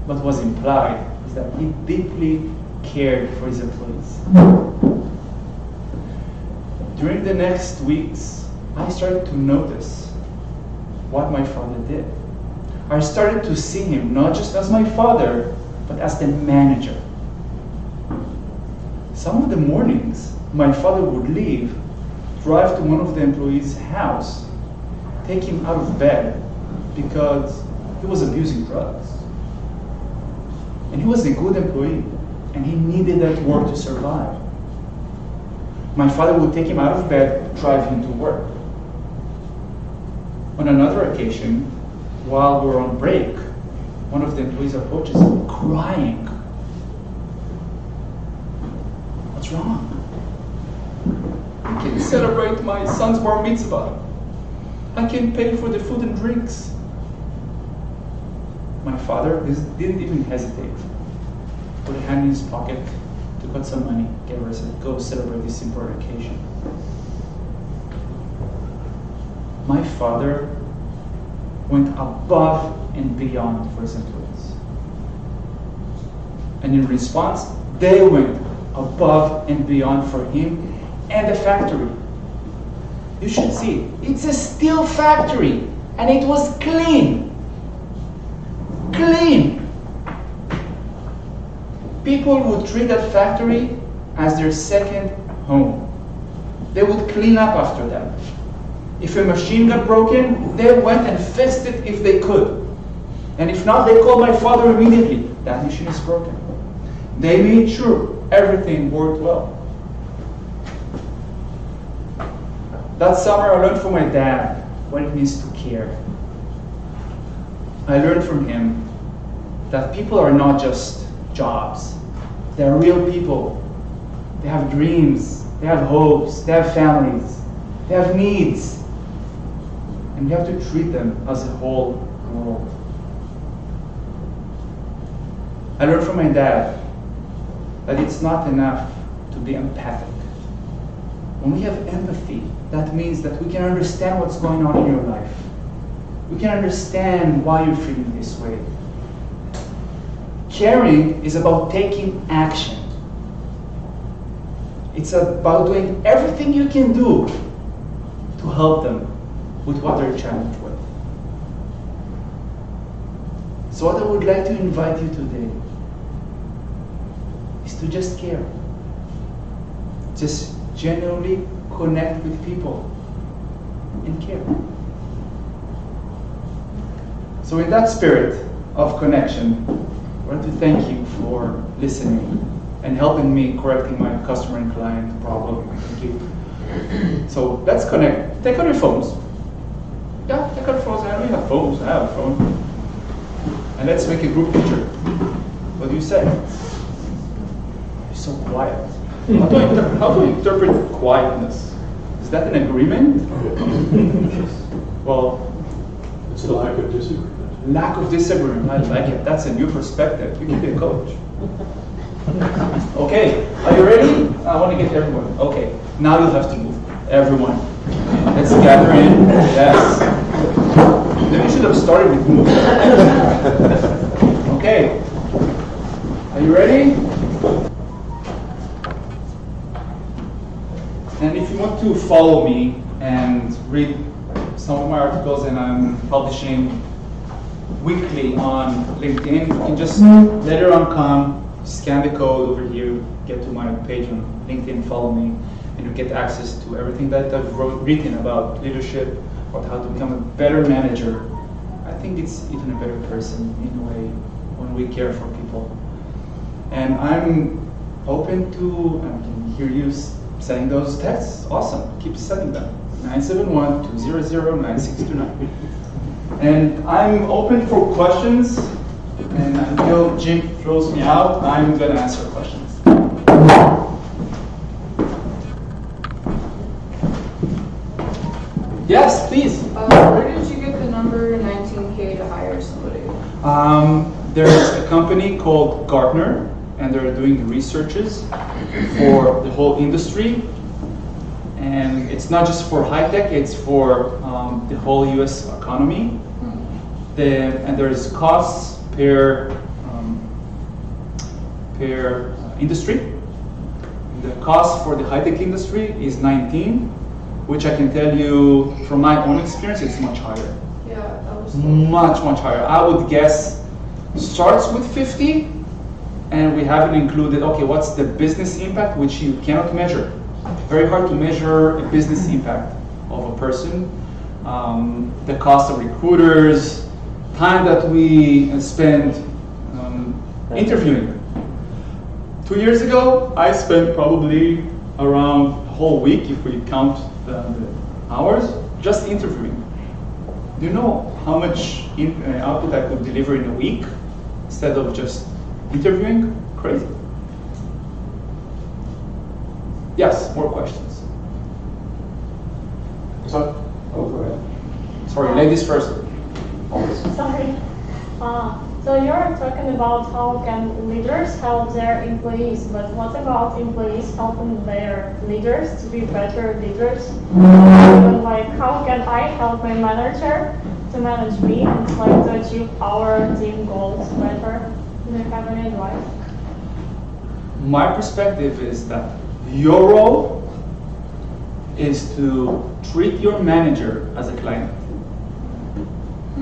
but was implied, is that he deeply cared for his employees. During the next weeks, I started to notice what my father did. I started to see him not just as my father, but as the manager. Some of the mornings, my father would leave, drive to one of the employees' house, take him out of bed because he was abusing drugs. And he was a good employee, and he needed that work to survive. My father would take him out of bed, drive him to work. On another occasion, while we were on break, one of the employees approaches him crying. "What's wrong?" "I can't celebrate my son's bar mitzvah. I can't pay for the food and drinks." My father didn't even hesitate. Put a hand in his pocket, took out some money, gave her, said, "Go celebrate this important occasion." My father went above and beyond for his employees. And in response, they went above and beyond for him and the factory. You should see, it's a steel factory, and it was clean. Clean. People would treat that factory as their second home. They would clean up after them. If a machine got broken, they went and fixed it if they could. And if not, they called my father immediately. "That machine is broken." They made sure everything worked well. That summer, I learned from my dad what it means to care. I learned from him that people are not just jobs. They're real people. They have dreams, they have hopes, they have families, they have needs. And we have to treat them as a whole world. I learned from my dad that it's not enough to be empathic. When we have empathy, that means that we can understand what's going on in your life. We can understand why you're feeling this way. Caring is about taking action. It's about doing everything you can do to help them with what they're challenged with. So what I would like to invite you today is to just care. Just genuinely connect with people and care. So in that spirit of connection, I want to thank you for listening and helping me correcting my customer and client problem. Thank you. So let's connect. Take out your phones. Yeah, take out your phones. I don't have phones. I have a phone. And let's make a group picture. What do you say? You're so quiet. How do you interpret quietness? Is that an agreement? Well, It's a lack of disagreement. lack of disagreement. I like it. That's a new perspective. You can be a coach. Okay, are you ready? I want to get everyone. Okay, now you have to move. Everyone. Let's gather in. Yes. Maybe you should have started with move. Okay. Are you ready? And if you want to follow me and read some of my articles, and I'm publishing weekly on LinkedIn, you can just later on come, scan the code over here, get to my page on LinkedIn, follow me, and you get access to everything that I've written about leadership, about how to become a better manager. I think it's even a better person in a way when we care for people. And I'm open to, I can hear you saying those texts. Awesome, keep sending them. 971-200-9629. And I'm open for questions, and until Jim throws me out, I'm going to answer questions. Yes, please. Where did you get the number 19K to hire somebody? There's a company called Gartner, and they're doing researches for the whole industry. And it's not just for high tech, it's for the whole US economy. And there's costs per industry. The cost for the high tech industry is 19, which I can tell you from my own experience, it's much higher. Yeah, that was Much higher. I would guess starts with 50, and we haven't included, okay, what's the business impact, which you cannot measure. Very hard to measure a business impact of a person. The cost of recruiters, time that we spend interviewing. 2 years ago, I spent probably around a whole week, if we count the hours, just interviewing. Do you know how much output I could deliver in a week instead of just interviewing? Crazy. Yes, more questions. So, oh, go ahead. Sorry, ladies first. Sorry. So you're talking about how can leaders help their employees, but what about employees helping their leaders to be better leaders? Even like how can I help my manager to manage me and try to achieve our team goals better? Do you have any advice? My perspective is that your role is to treat your manager as a client.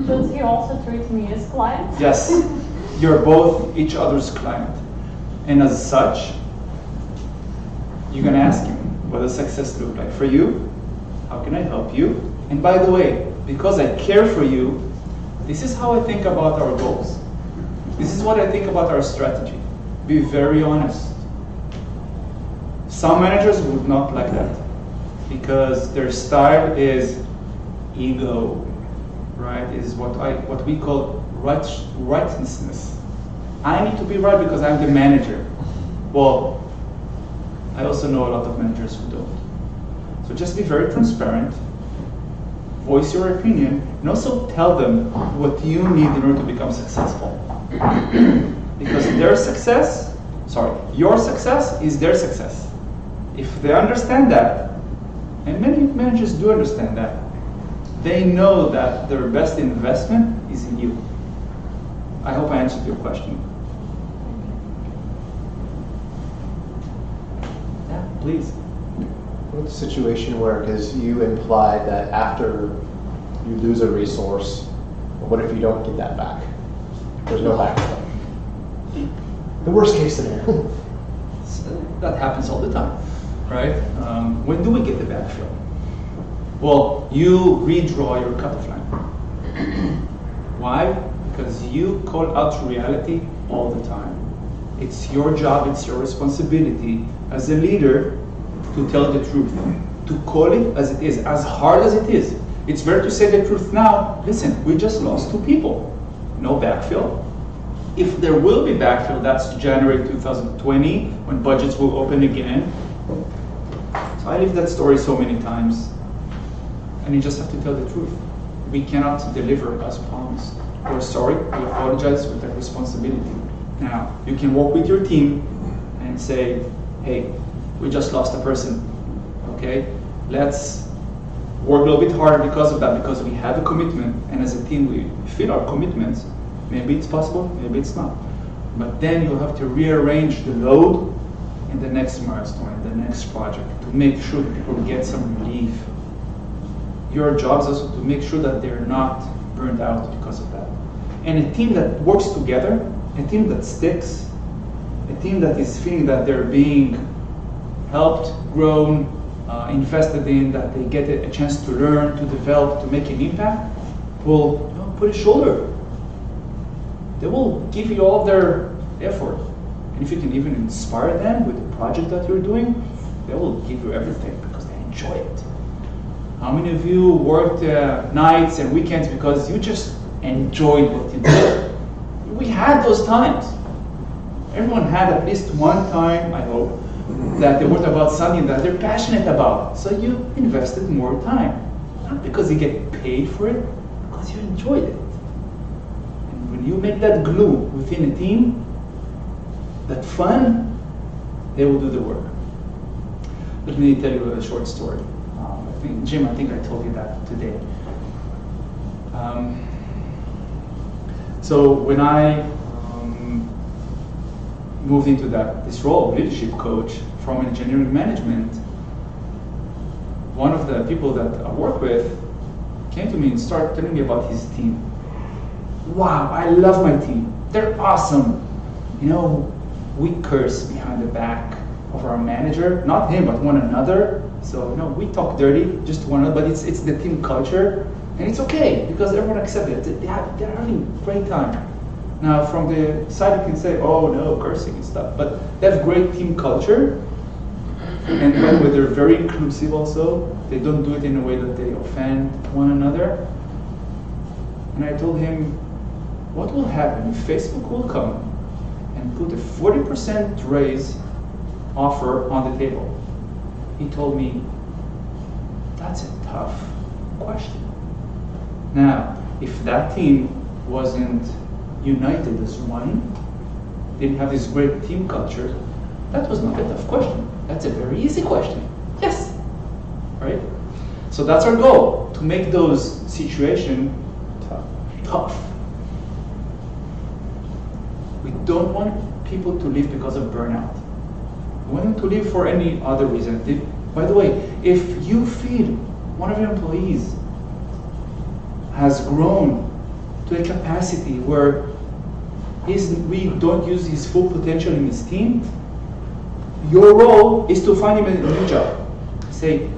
Should he also treat me as client? Yes, you're both each other's client. And as such, you're going to ask him, what does success look like for you? How can I help you? And by the way, because I care for you, this is how I think about our goals. This is what I think about our strategy. Be very honest. Some managers would not like that because their style is ego, right? Is what we call righteousness. I need to be right because I'm the manager. Well, I also know a lot of managers who don't. So just be very transparent, voice your opinion, and also tell them what you need in order to become successful. Because your success is their success. If they understand that, and many managers do understand that, they know that their best investment is in you. I hope I answered your question. Yeah, please. What's the situation where, because you implied that after you lose a resource, what if you don't get that back? There's no backstop. The worst case scenario. That happens all the time, right? When do we get the backfill? Well, you redraw your cutoff line. Why? because you call out reality all the time. It's your job, it's your responsibility as a leader to tell the truth, to call it as it is, as hard as it is. It's better to say the truth now. Listen, we just lost 2 people. No backfill. If there will be backfill, that's January 2020, when budgets will open again. So I lived that story so many times. And you just have to tell the truth. We cannot deliver as promised. We're sorry, we apologize with that responsibility. Now, you can work with your team and say, hey, we just lost a person, okay? Let's work a little bit harder because of that, because we have a commitment, and as a team we fit our commitments. Maybe it's possible, maybe it's not. But then you'll have to rearrange the load in the next milestone, in the next project, to make sure that people get some relief. Your job is also to make sure that they're not burned out because of that. And a team that works together, a team that sticks, a team that is feeling that they're being helped, grown, invested in, that they get a chance to learn, to develop, to make an impact, will put a shoulder. They will give you all their effort. And if you can even inspire them with the project that you're doing, they will give you everything because they enjoy it. How many of you worked nights and weekends because you just enjoyed what you did? We had those times. Everyone had at least one time, I hope, that they worked about something that they're passionate about. So you invested more time. Not because you get paid for it, because you enjoyed it. And when you make that glue within a team, that fun, they will do the work. Let me tell you a short story. Jim, I think I told you that today. So when I moved into this role of leadership coach from engineering management, one of the people that I work with came to me and started telling me about his team. Wow, I love my team. They're awesome. You know, we curse behind the back of our manager, not him, but one another. So, you know, we talk dirty just to one another, but it's the team culture, and it's okay because everyone accepts it. They're having a great time. Now, from the side, you can say, "Oh no, cursing and stuff," but they have great team culture, and by the way, they're very inclusive. Also, they don't do it in a way that they offend one another. And I told him, what will happen if Facebook will come and put a 40% raise offer on the table? He told me, that's a tough question. Now, if that team wasn't united as one, didn't have this great team culture, that was not a tough question. That's a very easy question. Yes, right? So that's our goal, to make those situations tough. We don't want people to leave because of burnout. We want them to leave for any other reason. By the way, if you feel one of your employees has grown to a capacity where we don't use his full potential in his team, your role is to find him a new job. Say,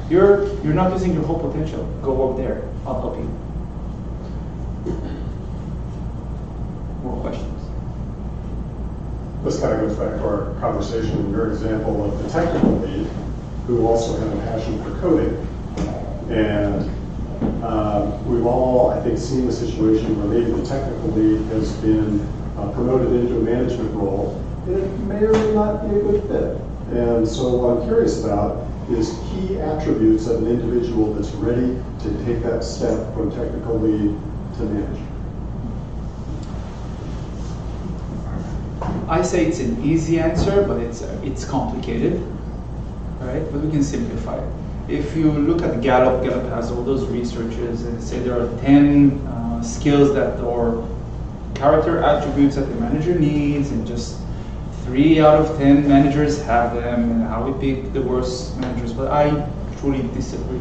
you're not using your whole potential. Go work there. I'll help you. More questions? This kind of goes back to our conversation in your example of the technical lead, who also had a passion for coding. And we've all, I think, seen the situation where maybe the technical lead has been promoted into a management role, and it may or may not be a good fit. And so what I'm curious about is key attributes of an individual that's ready to take that step from technical lead to manager. I say it's an easy answer, but it's complicated, right? But we can simplify it. If you look at Gallup has all those researches and say there are 10 skills or character attributes that the manager needs, and just 3 out of 10 managers have them, and how we pick the worst managers. But I truly disagree.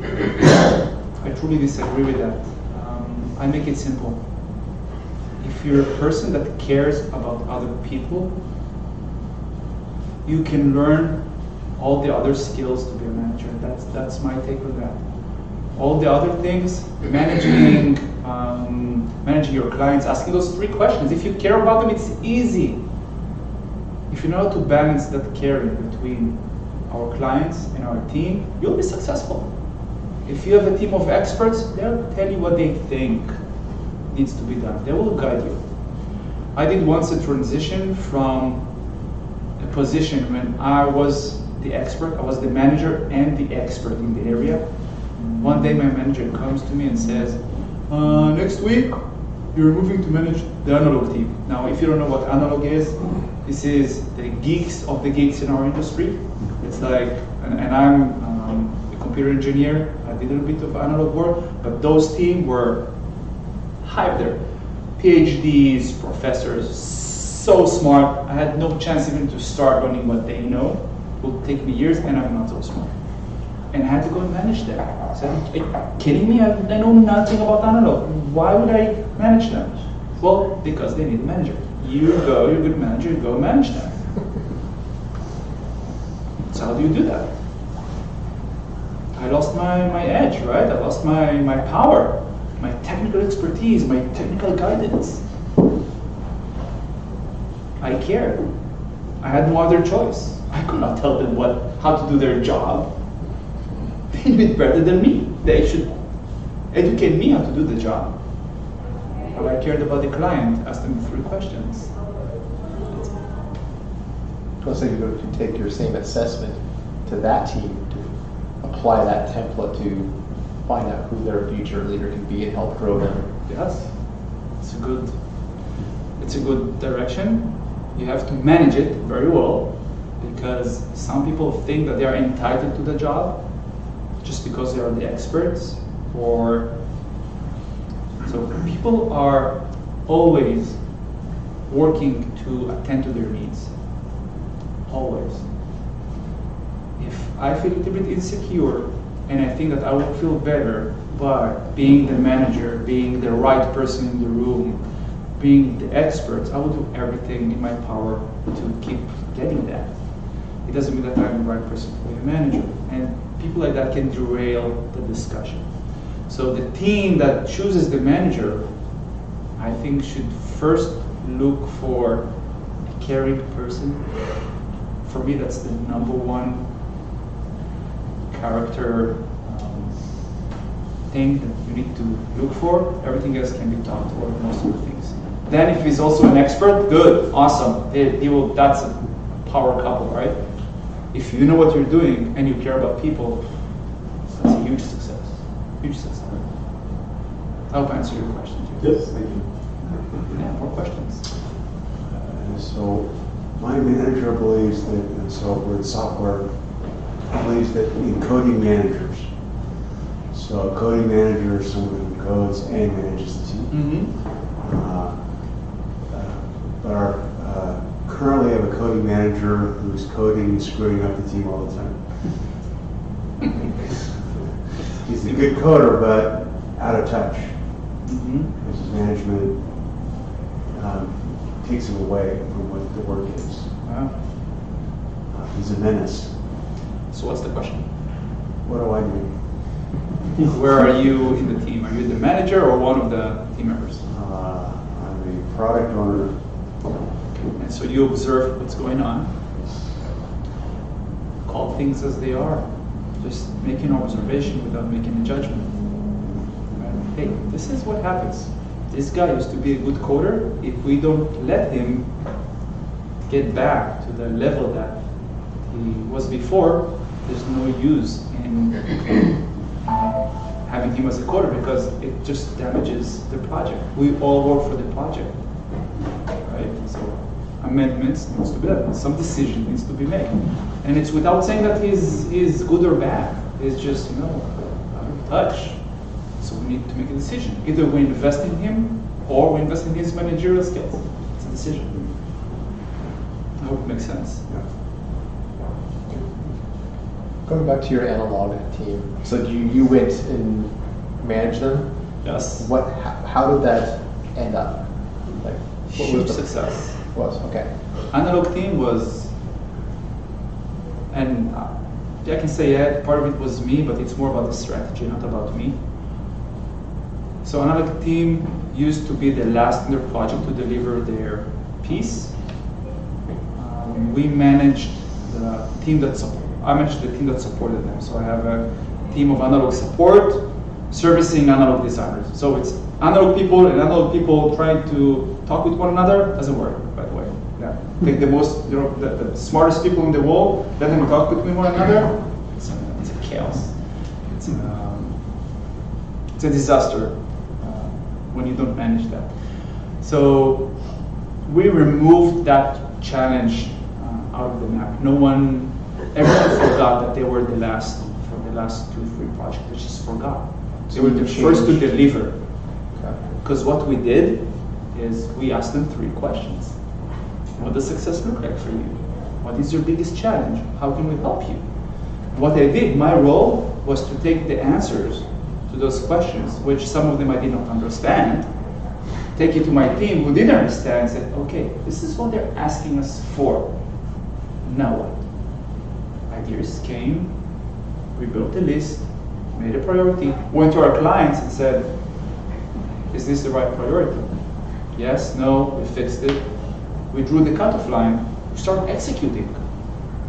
I truly disagree with that. I make it simple. If you're a person that cares about other people, you can learn all the other skills to be a manager. That's my take on that. All the other things, managing managing your clients, asking those 3 questions. If you care about them, it's easy. If you know how to balance that caring between our clients and our team, you'll be successful. If you have a team of experts, they'll tell you what they think needs to be done. They will guide you. I did once a transition from a position when I was the expert, I was the manager and the expert in the area. One day my manager comes to me and says, next week you're moving to manage the analog team. Now, if you don't know what analog is, this is the geeks of the geeks in our industry. It's like, and I'm a computer engineer, I did a bit of analog work, but those teams were high up there. PhDs, professors, so smart. I had no chance even to start learning what they know. It will take me years, and I'm not so smart. And I had to go and manage them. I said, are you kidding me? I know nothing about analog. Why would I manage them? Well, because they need a manager. You go, you're a good manager, you go manage them. So how do you do that? I lost my edge, right? I lost my power, my technical expertise, my technical guidance. I cared. I had no other choice. I could not tell them how to do their job. They knew it better than me. They should educate me how to do the job. But I cared about the client, asked them 3 questions. So you could take your same assessment to that team to apply that template to find out who their future leader can be and help grow them. Yes, it's a good direction. You have to manage it very well, because some people think that they are entitled to the job just because they are the experts, so people are always working to attend to their needs. Always. If I feel a little bit insecure and I think that I will feel better by being the manager, being the right person in the room, being the expert, I will do everything in my power to keep getting that. It doesn't mean that I'm the right person to be a manager. And people like that can derail the discussion. So the team that chooses the manager, I think, should first look for a caring person. For me, that's the #1 character thing that you need to look for. Everything else can be taught, or most of the things. Then if he's also an expert, good, awesome. That's a power couple, right? If you know what you're doing and you care about people, that's a huge success. Huge success. I hope I answered your question. Yes, thank you. Yeah, more questions. So my manager believes that, and so we're in software, believes that in coding managers. So a coding manager is someone who codes and manages the team. But currently have a coding manager who's coding and screwing up the team all the time. He's a good coder, but out of touch. Because his management takes him away from what the work is. Wow. He's a menace. So what's the question? What do I do? Where are you in the team? Are you the manager or one of the team members? I'm a product owner. And so you observe what's going on. Call things as they are. Just make an observation without making a judgment. Hey, this is what happens. This guy used to be a good coder. If we don't let him get back to the level that he was before, there's no use in having him as a coder, because it just damages the project. We all work for the project, right? So amendments needs to be done. Some decision needs to be made, and it's without saying that he's good or bad. It's just out of touch. So we need to make a decision. Either we invest in him or we invest in his managerial skills. It's a decision. I hope it makes sense. Going back to your analog team, so you went and managed them? Yes. How did that end up? Like, what Huge was the success. okay. Analog team was, and I can say part of it was me, but it's more about the strategy, not about me. So analog team used to be the last in their project to deliver their piece. We managed the team I managed the team that supported them. So I have a team of analog support servicing analog designers. So it's analog people and analog people trying to talk with one another. Doesn't work, by the way. Yeah. Take the most, the smartest people in the world, let them talk between one another. It's a chaos. It's a disaster when you don't manage that. So we removed that challenge out of the map. Everyone forgot that they were the last for the last 2-3 projects. They just forgot. They were the first to deliver. Because what we did is we asked them 3 questions. What does success look like for you? What is your biggest challenge? How can we help you? What I did, my role was to take the answers to those questions, which some of them I did not understand, take it to my team who did understand and said, okay, this is what they're asking us for. Now what? Ideas came, we built a list, made a priority, went to our clients and said, is this the right priority? Yes, no, we fixed it. We drew the cutoff line, we started executing.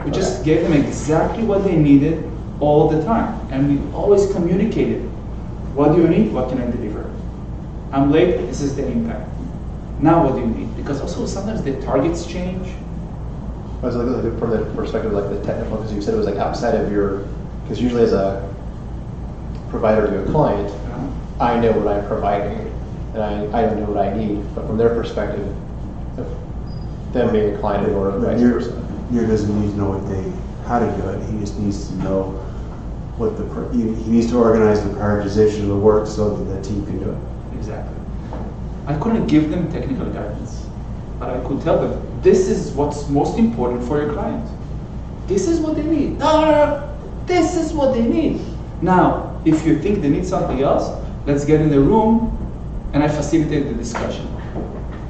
We just gave them exactly what they needed all the time. And we always communicated, what do you need, what can I deliver? I'm late, this is the impact. Now what do you need? Because also sometimes the targets change. I was looking from the perspective of like the technical, because you said it was like outside of your, because usually as a provider to a client, I know what I'm providing, and I don't know what I need. But from their perspective, of them being a client or vice versa. Nir doesn't need to know how to do it. He just needs to know what he needs to organize the prioritization of the work so that the team can do it. Exactly. I couldn't give them technical guidance, but I could tell them, this is what's most important for your client. This is what they need. This is what they need. Now, if you think they need something else, let's get in the room and I facilitate the discussion.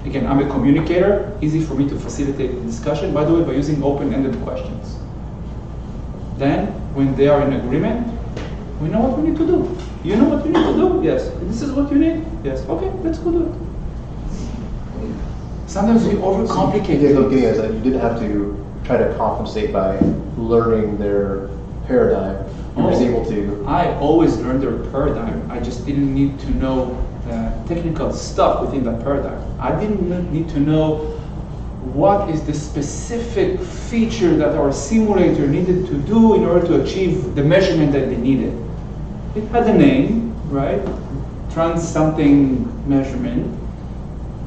Again, I'm a communicator, easy for me to facilitate the discussion, by the way, by using open-ended questions. Then, when they are in agreement, we know what we need to do. You know what you need to do? Yes. This is what you need? Yes. Okay, let's go do it. Sometimes we overcomplicate it. things. Is that you didn't have to try to compensate by learning their paradigm. You were able to. I always learned their paradigm. I just didn't need to know the technical stuff within that paradigm. I didn't need to know what is the specific feature that our simulator needed to do in order to achieve the measurement that they needed. It had a name, right? Trans something measurement.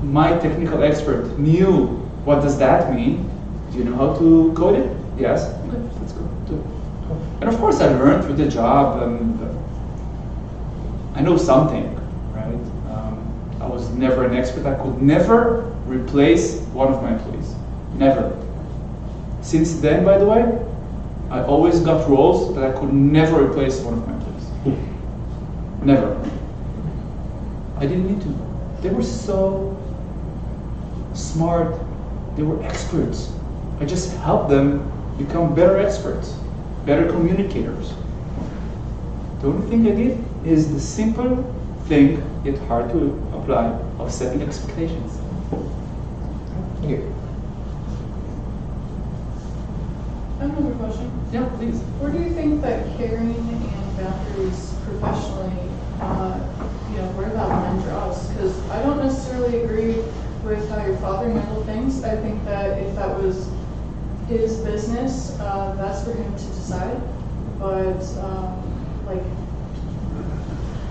My technical expert knew what does that mean. Do you know how to code it? Yes. Okay, let's go do it. And of course I learned through the job, and I know something, right? I was never an expert. I could never replace one of my employees. Never. Since then, by the way, I always got roles that I could never replace one of my employees. Never. I didn't need to. They were so smart. They were experts. I just helped them become better experts, better communicators. The only thing I did is the simple thing, yet hard to apply, of setting expectations. Thank you. I have another question. Yeah, please. Where do you think that caring and boundaries professionally, where that line draws? Because I don't necessarily agree with how your father handled things. I think that if that was his business, that's for him to decide. But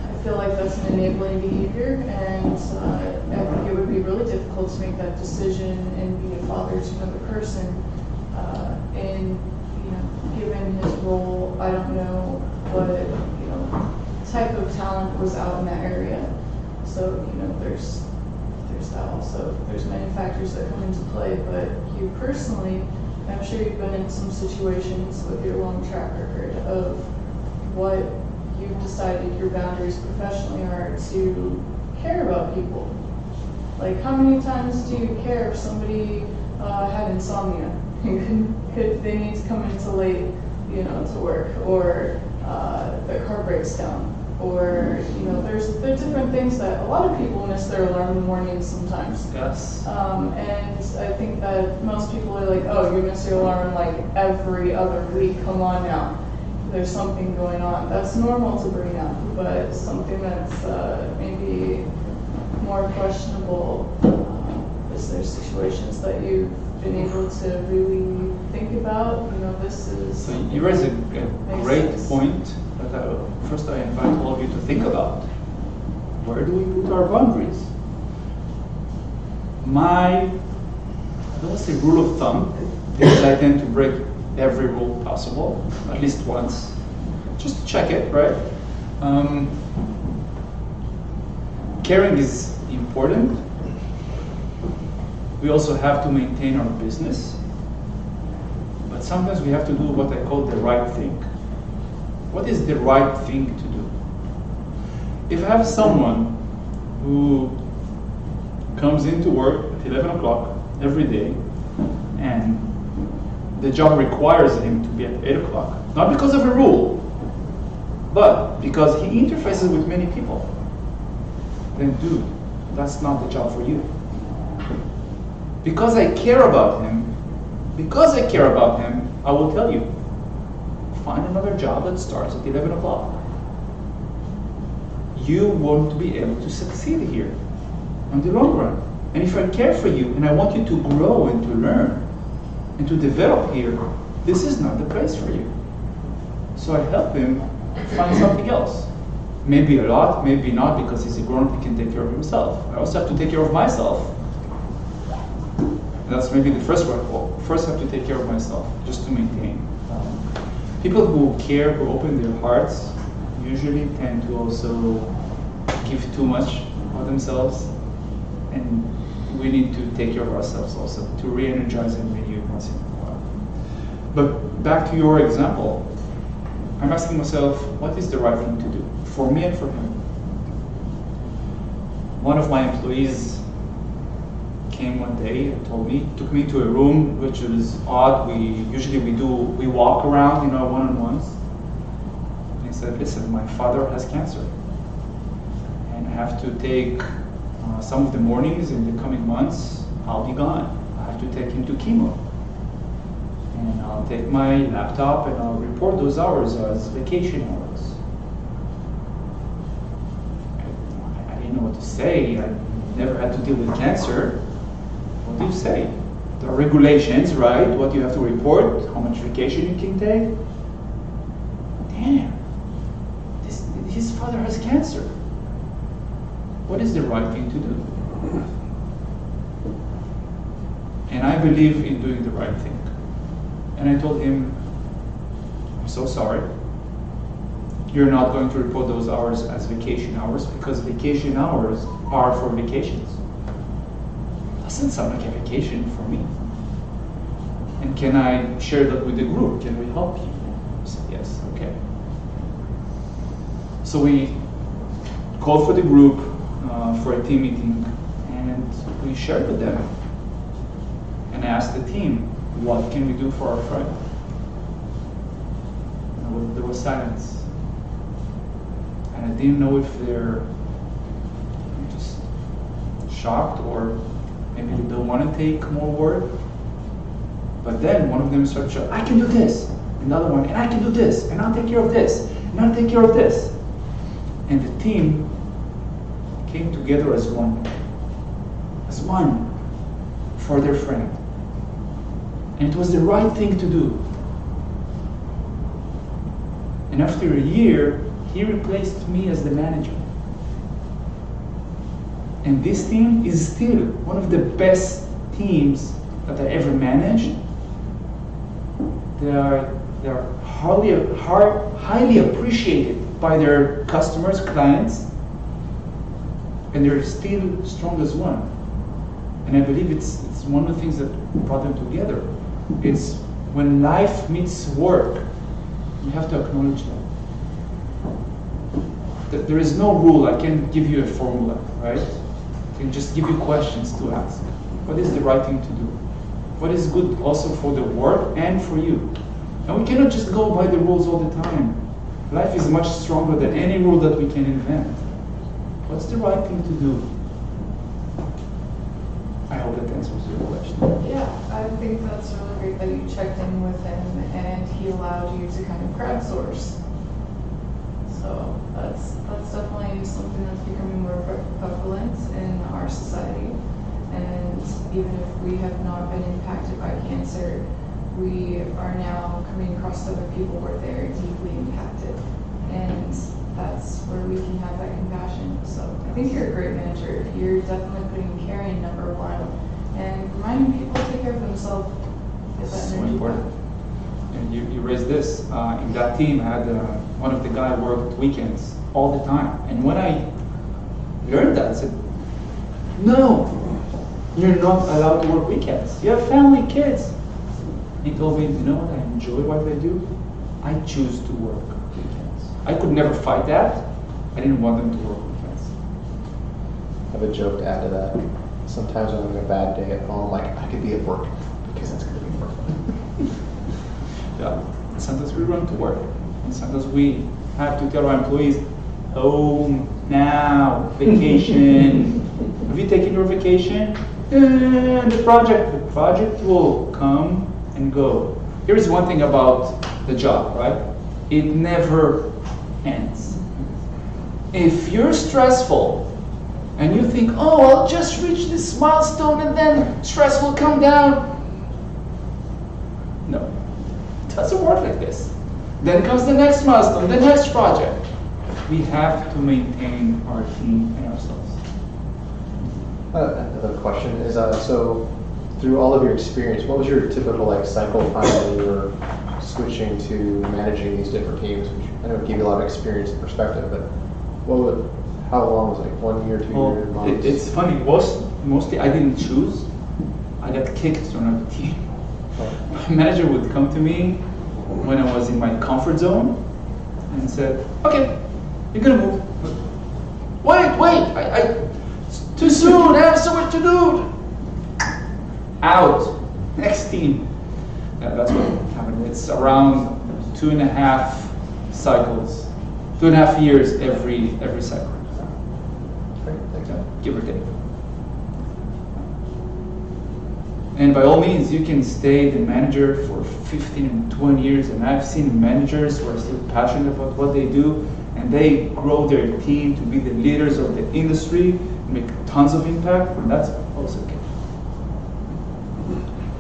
I feel like that's an enabling behavior, and I think it would be really difficult to make that decision and be a father to another person. And given his role, I don't know what type of talent was out in that area. So there's that also. There's many factors that come into play. But you personally, I'm sure you've been in some situations with your long track record of what you've decided your boundaries professionally are to care about people. Like, how many times do you care if somebody had insomnia? If they need to come in too late, to work, or their car breaks down. or, there are different things that a lot of people miss their alarm in the morning sometimes. Yes. And I think that most people are like, oh, you miss your alarm like every other week, come on now. There's something going on. That's normal to bring up, but something that's maybe more questionable, is there situations that you've been able to really think about? This is... So you raise a great sense. point that first I invite all of you to think about. Where do we put our boundaries? My, I don't want to say rule of thumb, because I tend to break every rule possible, at least once, just to check it, right? Caring is important. We also have to maintain our business, but sometimes we have to do what I call the right thing. What is the right thing to do? If I have someone who comes into work at 11 o'clock every day, and the job requires him to be at 8 o'clock, not because of a rule, but because he interfaces with many people, then dude, that's not the job for you. Because I care about him, I will tell you, find another job that starts at 11 o'clock. You won't be able to succeed here on the long run. And if I care for you and I want you to grow and to learn and to develop here, this is not the place for you. So I help him find something else. Maybe a lot, maybe not, because he's a grown-up, he can take care of himself. I also have to take care of myself. That's maybe the first one. Well, first I have to take care of myself, just to maintain. People who care, who open their hearts, usually tend to also give too much of themselves, and we need to take care of ourselves also, to re-energize and renew once in a while. But back to your example, I'm asking myself, what is the right thing to do, for me and for him? One of my employees came one day and took me to a room which was odd. We walk around, one-on-ones. And he said, listen, my father has cancer, and I have to take some of the mornings in the coming months, I'll be gone. I have to take him to chemo. And I'll take my laptop and I'll report those hours as vacation hours. I didn't know what to say. I never had to deal with cancer. What do you say? There are regulations, right? What you have to report, how much vacation you can take. Damn, his father has cancer. What is the right thing to do? And I believe in doing the right thing. And I told him, I'm so sorry. You're not going to report those hours as vacation hours, because vacation hours are for vacations. Doesn't sound like a vacation for me. And can I share that with the group? Can we help you? He said, yes, okay. So we called for the group for a team meeting, and we shared with them. And I asked the team, what can we do for our friend? And there was silence. And I didn't know if they're just shocked or maybe they don't want to take more work. But then one of them started shouting, I can do this. Another one, and I can do this, and I'll take care of this, and I'll take care of this. And the team came together as one for their friend. And it was the right thing to do. And after a year, he replaced me as the manager. And this team is still one of the best teams that I ever managed. They are highly appreciated by their customers, clients, and they're still strong as one. And I believe it's one of the things that brought them together. It's when life meets work, you have to acknowledge that. There is no rule. I can't give you a formula, right? I can just give you questions to ask. What is the right thing to do? What is good also for the work and for you? And we cannot just go by the rules all the time. Life is much stronger than any rule that we can invent. What's the right thing to do? I hope that answers your question. Yeah, I think that's really great that you checked in with him and he allowed you to kind of crowdsource. So that's definitely something that's becoming more prevalent in our society. And even if we have not been impacted by cancer, we are now coming across other people where they're deeply impacted. And that's where we can have that compassion. So I think you're a great manager. You're definitely putting caring number one and reminding people to take care of themselves. Get that So energy important. back. And you raised this. In that team, I had one of the guys worked weekends all the time. And when I learned that, I said, no, you're not allowed to work weekends. You have family, kids. He told me, you know what, I enjoy what I do. I choose to work weekends. I could never fight that. I didn't want them to work weekends. I have a joke to add to that. Sometimes when I'm having a bad day at home, like, I could be at work because it's going to be work. Yeah. And sometimes we run to work. And sometimes we have to tell our employees, home now, vacation. Have you taken your vacation? The project will come and go. Here's one thing about the job, right? It never ends. If you're stressful and you think, oh, I'll just reach this milestone and then stress will come down. No, it doesn't work like this. Then comes the next milestone, the next project. We have to maintain our team and ourselves. Another question is, so through all of your experience, what was your typical like cycle time when you were switching to managing these different teams? Which I know gave you a lot of experience and perspective, but how long was it? Like 1 year, 2 years, months? It's funny. Mostly I didn't choose. I got kicked to another team. My manager would come to me when I was in my comfort zone and said, "Okay, you're gonna move. Wait! It's too soon. I have so much to do." Out. Next team. Yeah, that's what happened. It's around 2.5 cycles, 2.5 years every cycle. Great, thanks. Give or take. And by all means, you can stay the manager for 15 and 20 years. And I've seen managers who are still passionate about what they do, and they grow their team to be the leaders of the industry, make tons of impact, and that's also okay.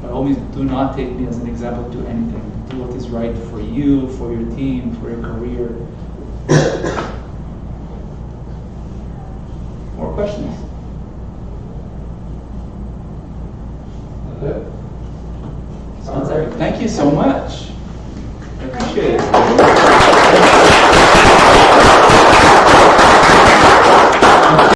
By all means, do not take me as an example to anything. Do what is right for you, for your team, for your career. More questions? Sounds like it. Thank you so much. I appreciate it.